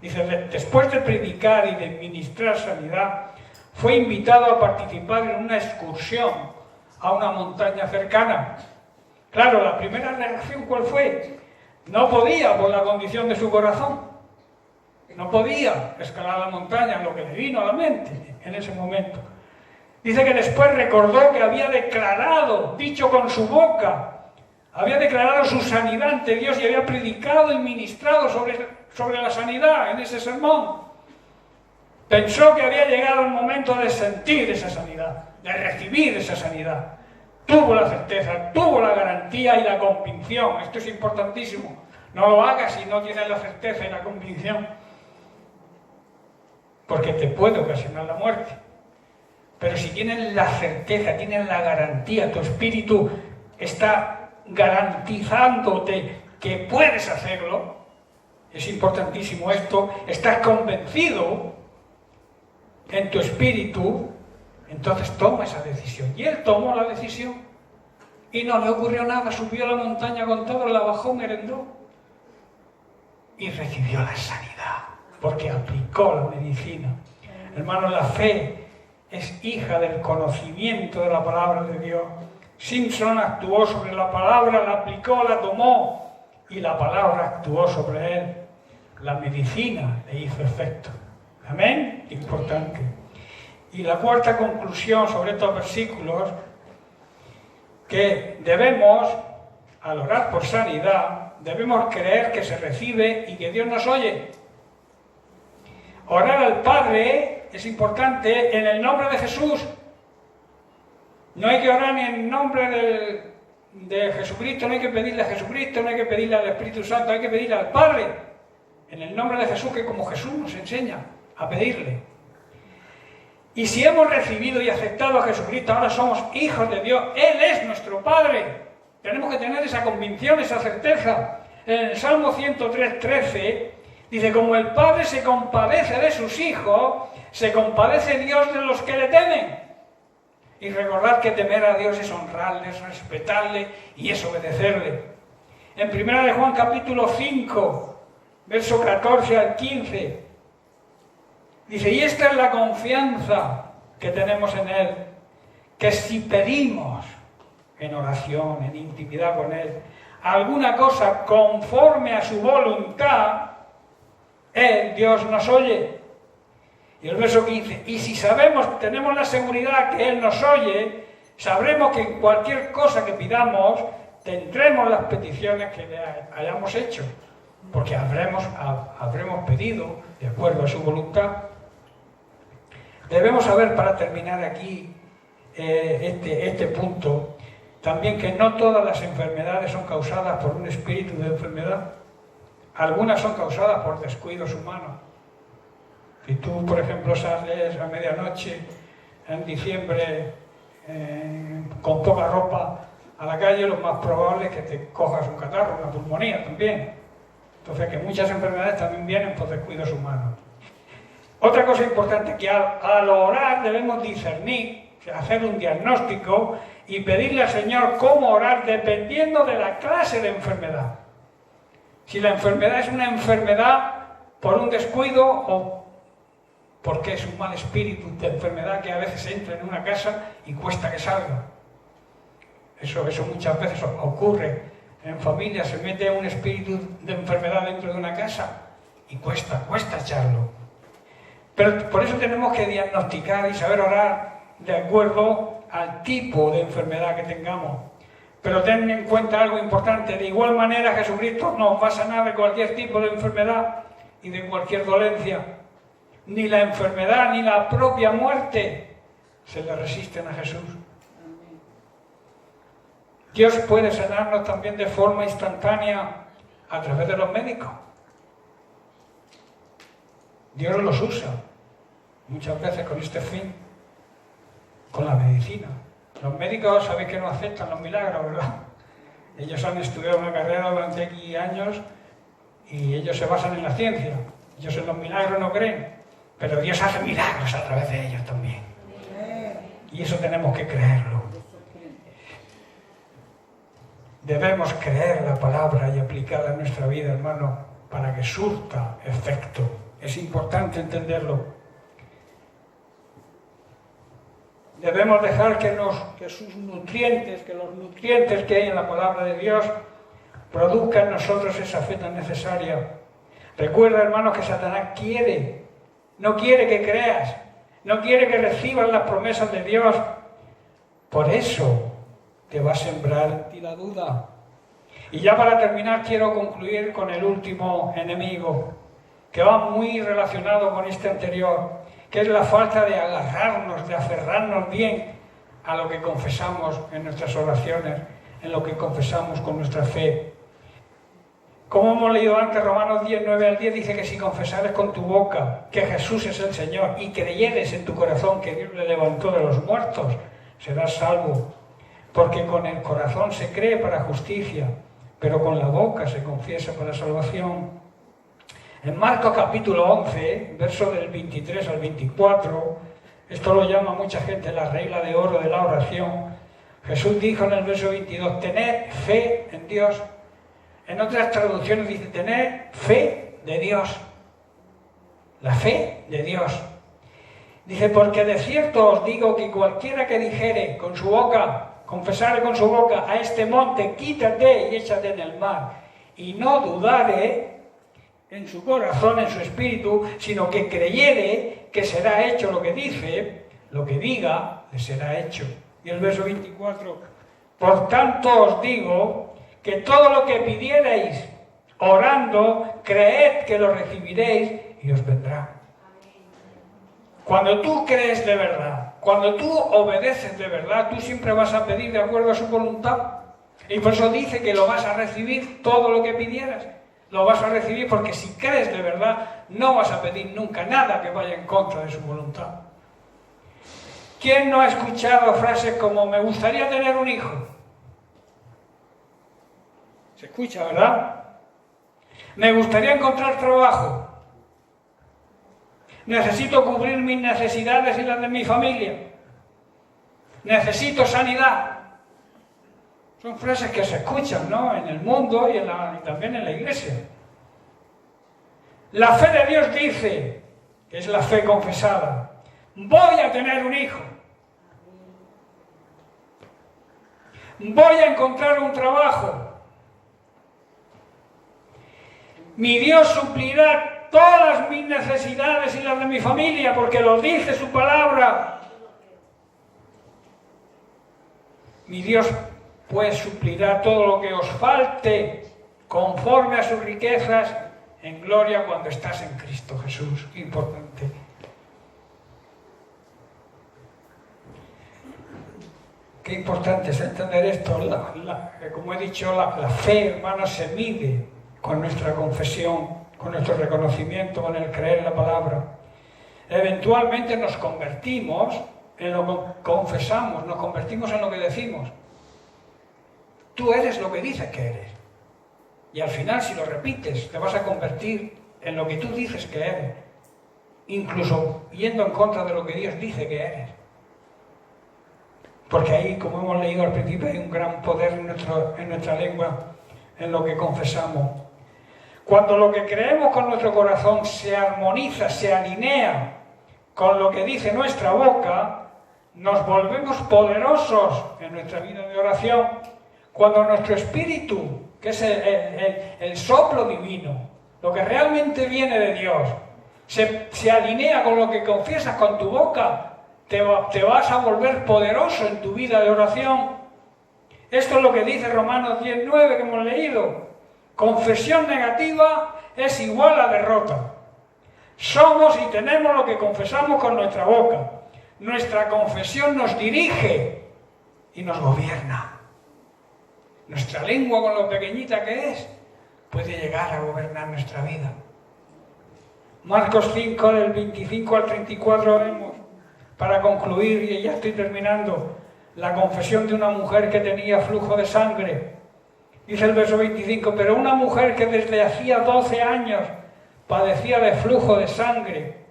Speaker 1: Dice, después de predicar y de ministrar sanidad, fue invitado a participar en una excursión a una montaña cercana. Claro, la primera reacción, ¿cuál fue? No podía por la condición de su corazón. No podía escalar la montaña, lo que le vino a la mente en ese momento. Dice que después recordó que había declarado, dicho con su boca, había declarado su sanidad ante Dios y había predicado y ministrado sobre la sanidad en ese sermón. Pensó que había llegado el momento de sentir esa sanidad, de recibir esa sanidad. Tuvo la certeza, tuvo la garantía y la convicción. Esto es importantísimo. No lo hagas si no tienes la certeza y la convicción, porque te puede ocasionar la muerte. Pero si tienes la certeza, tienes la garantía, tu espíritu está garantizándote que puedes hacerlo, es importantísimo esto, estás convencido en tu espíritu, entonces toma esa decisión. Y él tomó la decisión y no le ocurrió nada, subió a la montaña con todo, la bajó, merendó y recibió la sanidad, porque aplicó la medicina. Hermanos, la fe es hija del conocimiento de la palabra de Dios. Simpson actuó sobre la palabra, la aplicó, la tomó y la palabra actuó sobre él. La medicina le hizo efecto. Amén. Importante. Y la cuarta conclusión sobre estos versículos, que debemos, al orar por sanidad, debemos creer que se recibe y que Dios nos oye. Orar al Padre es importante en el nombre de Jesús. No hay que orar ni en nombre de Jesucristo, no hay que pedirle a Jesucristo, no hay que pedirle al Espíritu Santo, hay que pedirle al Padre, en el nombre de Jesús, que como Jesús nos enseña a pedirle. Y si hemos recibido y aceptado a Jesucristo, ahora somos hijos de Dios, Él es nuestro Padre. Tenemos que tener esa convicción, esa certeza. En el Salmo 103:13 dice, como el Padre se compadece de sus hijos, se compadece Dios de los que le temen. Y recordad que temer a Dios es honrarle, es respetarle y es obedecerle. En 1 de Juan capítulo 5, verso 14 al 15, dice, y esta es la confianza que tenemos en Él, que si pedimos en oración, en intimidad con Él, alguna cosa conforme a su voluntad, Él, Dios, nos oye. Y el verso 15, y si sabemos, tenemos la seguridad que Él nos oye, sabremos que en cualquier cosa que pidamos, tendremos las peticiones que le hayamos hecho, porque habremos pedido de acuerdo a su voluntad. Debemos saber, para terminar aquí este punto, también que no todas las enfermedades son causadas por un espíritu de enfermedad. Algunas son causadas por descuidos humanos. Si tú, por ejemplo, sales a medianoche en diciembre con poca ropa a la calle, lo más probable es que te cojas un catarro, una pulmonía también. Entonces, que muchas enfermedades también vienen por descuidos humanos. Otra cosa importante, que al orar debemos discernir, hacer un diagnóstico y pedirle al Señor cómo orar dependiendo de la clase de enfermedad. Si la enfermedad es una enfermedad por un descuido o porque es un mal espíritu de enfermedad que a veces entra en una casa y cuesta que salga. Eso muchas veces ocurre en familias, se mete un espíritu de enfermedad dentro de una casa y cuesta echarlo. Pero por eso tenemos que diagnosticar y saber orar de acuerdo al tipo de enfermedad que tengamos. Pero ten en cuenta algo importante, de igual manera Jesucristo nos va a sanar de cualquier tipo de enfermedad y de cualquier dolencia. Ni la enfermedad ni la propia muerte se le resisten a Jesús. Dios puede sanarnos también de forma instantánea a través de los médicos. Dios los usa muchas veces con este fin, con la medicina. Los médicos sabéis que no aceptan los milagros, ¿verdad? Ellos han estudiado una carrera durante X años y ellos se basan en la ciencia. Ellos en los milagros no creen, pero Dios hace milagros a través de ellos también. Y eso tenemos que creerlo. Debemos creer la palabra y aplicarla en nuestra vida, hermano, para que surta efecto. Es importante entenderlo. Debemos dejar que los nutrientes que hay en la palabra de Dios produzcan en nosotros esa fe tan necesaria. Recuerda, hermanos, que Satanás no quiere que creas, no quiere que recibas las promesas de Dios. Por eso te va a sembrar en ti la duda. Y ya para terminar quiero concluir con el último enemigo, que va muy relacionado con este anterior, que es la falta de agarrarnos, de aferrarnos bien a lo que confesamos en nuestras oraciones, en lo que confesamos con nuestra fe. Como hemos leído antes, Romanos 10, 9 al 10 dice que si confesares con tu boca que Jesús es el Señor y creyeres en tu corazón que Dios le levantó de los muertos, serás salvo. Porque con el corazón se cree para justicia, pero con la boca se confiesa para salvación. En Marcos capítulo 11, verso del 23 al 24, esto lo llama mucha gente la regla de oro de la oración. Jesús dijo en el verso 22, tened fe en Dios. En otras traducciones dice, tened fe de Dios. La fe de Dios. Dice, porque de cierto os digo que cualquiera que dijere con su boca, confesare con su boca a este monte, quítate y échate en el mar, y no dudare en su corazón, en su espíritu, sino que creyere que será hecho lo que dice, lo que diga, le será hecho. Y el verso 24, por tanto os digo que todo lo que pidiereis orando, creed que lo recibiréis y os vendrá. Cuando tú crees de verdad, cuando tú obedeces de verdad, tú siempre vas a pedir de acuerdo a su voluntad. Y por eso dice que lo vas a recibir todo lo que pidieras. Lo vas a recibir porque si crees de verdad, no vas a pedir nunca nada que vaya en contra de su voluntad. ¿Quién no ha escuchado frases como me gustaría tener un hijo? Se escucha, ¿verdad? Me gustaría encontrar trabajo. Necesito cubrir mis necesidades y las de mi familia. Necesito sanidad. Son frases que se escuchan, ¿no? En el mundo y también en la iglesia. La fe de Dios dice, que es la fe confesada, voy a tener un hijo. Voy a encontrar un trabajo. Mi Dios suplirá todas mis necesidades y las de mi familia, porque lo dice su palabra. Mi Dios pues suplirá todo lo que os falte conforme a sus riquezas en gloria cuando estás en Cristo Jesús. Importante. Qué importante es entender esto. Como he dicho, la fe, hermanos, se mide con nuestra confesión, con nuestro reconocimiento, con el creer en la palabra. Eventualmente nos convertimos en lo que confesamos, nos convertimos en lo que decimos. Tú eres lo que dices que eres. Y al final, si lo repites, te vas a convertir en lo que tú dices que eres. Incluso yendo en contra de lo que Dios dice que eres. Porque ahí, como hemos leído al principio, hay un gran poder en nuestra lengua, en lo que confesamos. Cuando lo que creemos con nuestro corazón se armoniza, se alinea con lo que dice nuestra boca, nos volvemos poderosos en nuestra vida de oración. Cuando nuestro espíritu, que es el soplo divino, lo que realmente viene de Dios, se alinea con lo que confiesas con tu boca, te vas a volver poderoso en tu vida de oración. Esto es lo que dice Romanos 10:9 que hemos leído. Confesión negativa es igual a derrota. Somos y tenemos lo que confesamos con nuestra boca. Nuestra confesión nos dirige y nos gobierna. nuestra lengua, con lo pequeñita que es, puede llegar a gobernar nuestra vida. Marcos 5, del 25 al 34 vemos, para concluir, y ya estoy terminando, la confesión de una mujer que tenía flujo de sangre. Dice el verso 25, pero una mujer que desde hacía 12 años padecía de flujo de sangre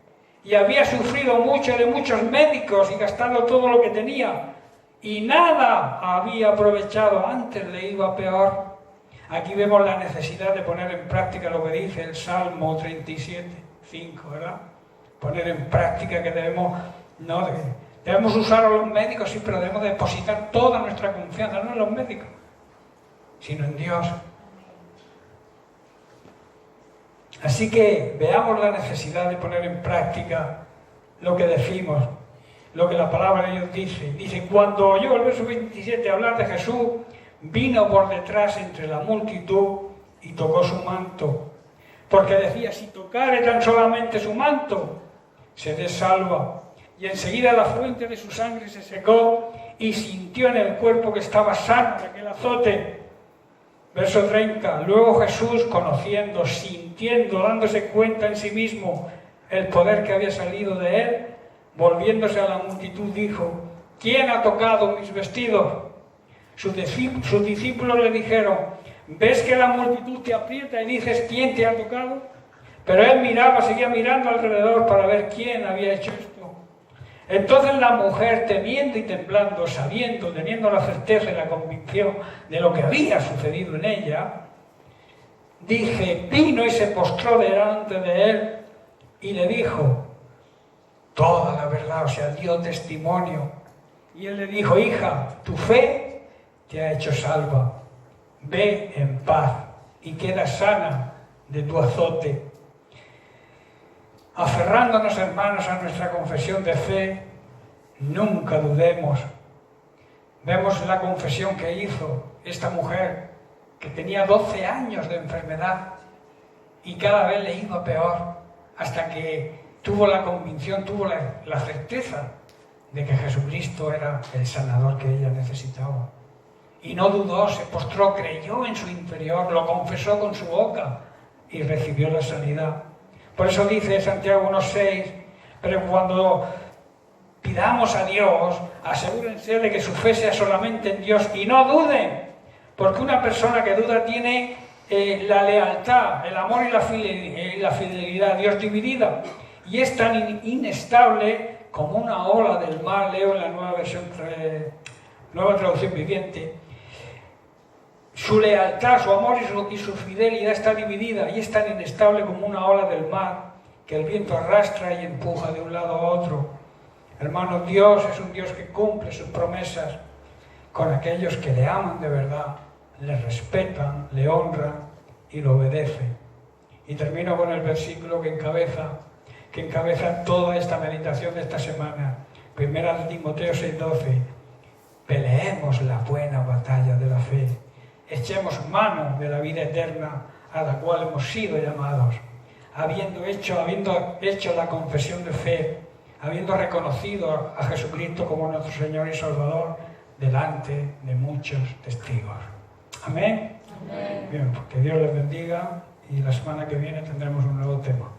Speaker 1: y había sufrido mucho de muchos médicos y gastado todo lo que tenía y nada había aprovechado, antes le iba peor. Aquí vemos la necesidad de poner en práctica lo que dice el Salmo 37, 5, ¿verdad? Poner en práctica que debemos usar a los médicos, sí, pero debemos depositar toda nuestra confianza, no en los médicos, sino en Dios. Así que veamos la necesidad de poner en práctica lo que decimos, lo que la palabra de Dios dice. Dice, cuando oyó el verso 27 hablar de Jesús, vino por detrás entre la multitud y tocó su manto. Porque decía, si tocare tan solamente su manto, seré salva. Y enseguida la fuente de su sangre se secó y sintió en el cuerpo que estaba sano de aquel azote. Verso 30, luego Jesús, conociendo, sintiendo, dándose cuenta en sí mismo el poder que había salido de él, volviéndose a la multitud dijo, ¿quién ha tocado mis vestidos? Sus discípulos le dijeron, ¿ves que la multitud te aprieta y dices, ¿quién te ha tocado? Pero él seguía mirando alrededor para ver quién había hecho esto. Entonces la mujer, temiendo y temblando, sabiendo, teniendo la certeza y la convicción de lo que había sucedido en ella, vino y se postró delante de él y le dijo toda la verdad, o sea, dio testimonio. Y él le dijo, hija, tu fe te ha hecho salva, ve en paz y queda sana de tu azote. Aferrándonos, hermanos, a nuestra confesión de fe, nunca dudemos. Vemos la confesión que hizo esta mujer, que tenía 12 años de enfermedad y cada vez le iba peor, hasta que tuvo la convicción, tuvo la certeza de que Jesucristo era el sanador que ella necesitaba. Y no dudó, se postró, creyó en su interior, lo confesó con su boca y recibió la sanidad. Por eso dice Santiago 1:6, pero cuando pidamos a Dios, asegúrense de que su fe sea solamente en Dios y no duden, porque una persona que duda tiene la lealtad, el amor y la fidelidad a Dios dividida, y es tan inestable como una ola del mar. Leo en la nueva traducción viviente. Su lealtad, su amor y su fidelidad está dividida y es tan inestable como una ola del mar que el viento arrastra y empuja de un lado a otro. Hermanos, Dios es un Dios que cumple sus promesas con aquellos que le aman de verdad, le respetan, le honran y lo obedecen. Y termino con el versículo que encabeza toda esta meditación de esta semana. 1 Timoteo 6:12. Peleemos la buena batalla de la fe. Echemos mano de la vida eterna a la cual hemos sido llamados, habiendo hecho la confesión de fe, habiendo reconocido a Jesucristo como nuestro Señor y Salvador delante de muchos testigos. Amén. Amén. Bien, pues que Dios les bendiga y la semana que viene tendremos un nuevo tema.